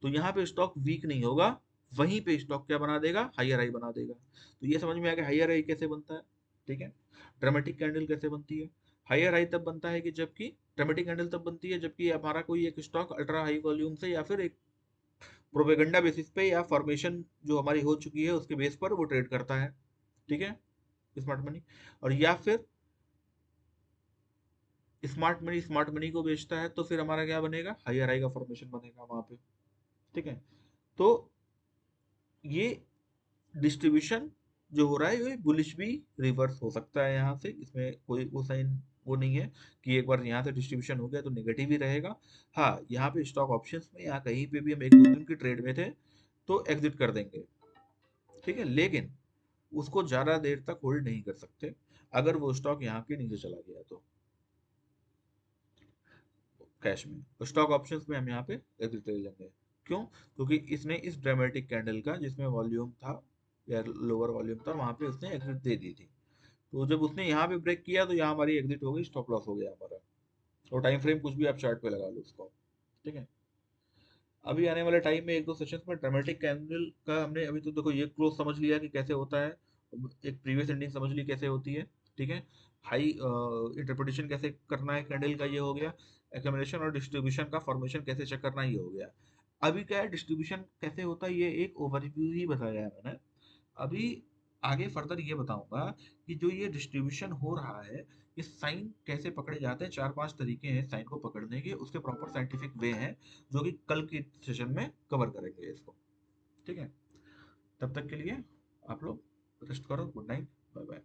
तो यहाँ पे स्टॉक वीक नहीं होगा, वहीं पे स्टॉक क्या बना देगा, हायर हाई बना देगा। तो ये समझ में आ गया हायर हाई कैसे बनता है, ठीक है, ड्रामेटिक कैंडल कैसे बनती है। हायर हाई तब बनता है कि जबकि ड्रामेटिक कैंडल तब बनती है जबकि हमारा कोई एक स्टॉक अल्ट्रा हाई वॉल्यूम से या फिर एक प्रोपेगेंडा बेसिस पे या फॉर्मेशन जो हमारी हो चुकी है उसके बेस पर वो ट्रेड करता है, ठीक है, स्मार्ट मनी। और या फिर स्मार्ट मनी को बेचता है तो फिर हमारा क्या बनेगा, हायर हाई का फॉर्मेशन बनेगा वहां पे, ठीक है। तो ये डिस्ट्रीब्यूशन जो हो रहा है ये बुलिश भी रिवर्स हो सकता है यहाँ से, इसमें कोई वो साइन वो नहीं है कि एक बार यहाँ से डिस्ट्रीब्यूशन हो गया तो नेगेटिव ही रहेगा। हाँ, यहाँ पे स्टॉक ऑप्शंस में या कहीं पे भी हम एक दो दिन की ट्रेड में थे तो एग्जिट कर देंगे, ठीक है, लेकिन उसको ज्यादा देर तक होल्ड नहीं कर सकते अगर वो स्टॉक यहाँ के नीचे चला गया तो कैश में। तो स्टॉक ऑप्शंस में हम यहाँ पे एग्जिट ले लेंगे। क्यों? क्योंकि इसने इस ड्रामेटिक कैंडल का जिसमें वॉल्यूम था या लोअर वॉल्यूम था वहां पे उसने एग्जिट दे दी थी, तो जब उसने यहाँ पे ब्रेक किया तो यहाँ हमारी एग्जिट हो गई, स्टॉप लॉस हो गया हमारा। और टाइम फ्रेम कुछ भी आप चार्ट पे लगा लो उसको, ठीक है। अभी आने वाले टाइम में एक दो सेशंस में ड्रामेटिक कैंडल का हमने अभी तो देखो ये क्लोज समझ लिया कि कैसे होता है, एक प्रीवियस एंडिंग समझ ली कैसे होती है, ठीक है। हाई इंटरप्रिटेशन कैसे करना है कैंडल का ये हो गया, एक्यूमुलेशन और डिस्ट्रीब्यूशन का फॉर्मेशन कैसे चेक करना ये हो गया। अभी क्या है, डिस्ट्रीब्यूशन कैसे होता है ये एक ओवरव्यू ही बताया है मैंने। अभी आगे फर्दर ये बताऊंगा कि जो ये डिस्ट्रीब्यूशन हो रहा है ये साइन कैसे पकड़े जाते हैं, चार पांच तरीके हैं साइन को पकड़ने के, उसके प्रॉपर साइंटिफिक वे हैं जो कि कल के सेशन में कवर करेंगे इसको, ठीक है। तब तक के लिए आप लोग रेस्ट करो, गुड नाइट, बाय बाय।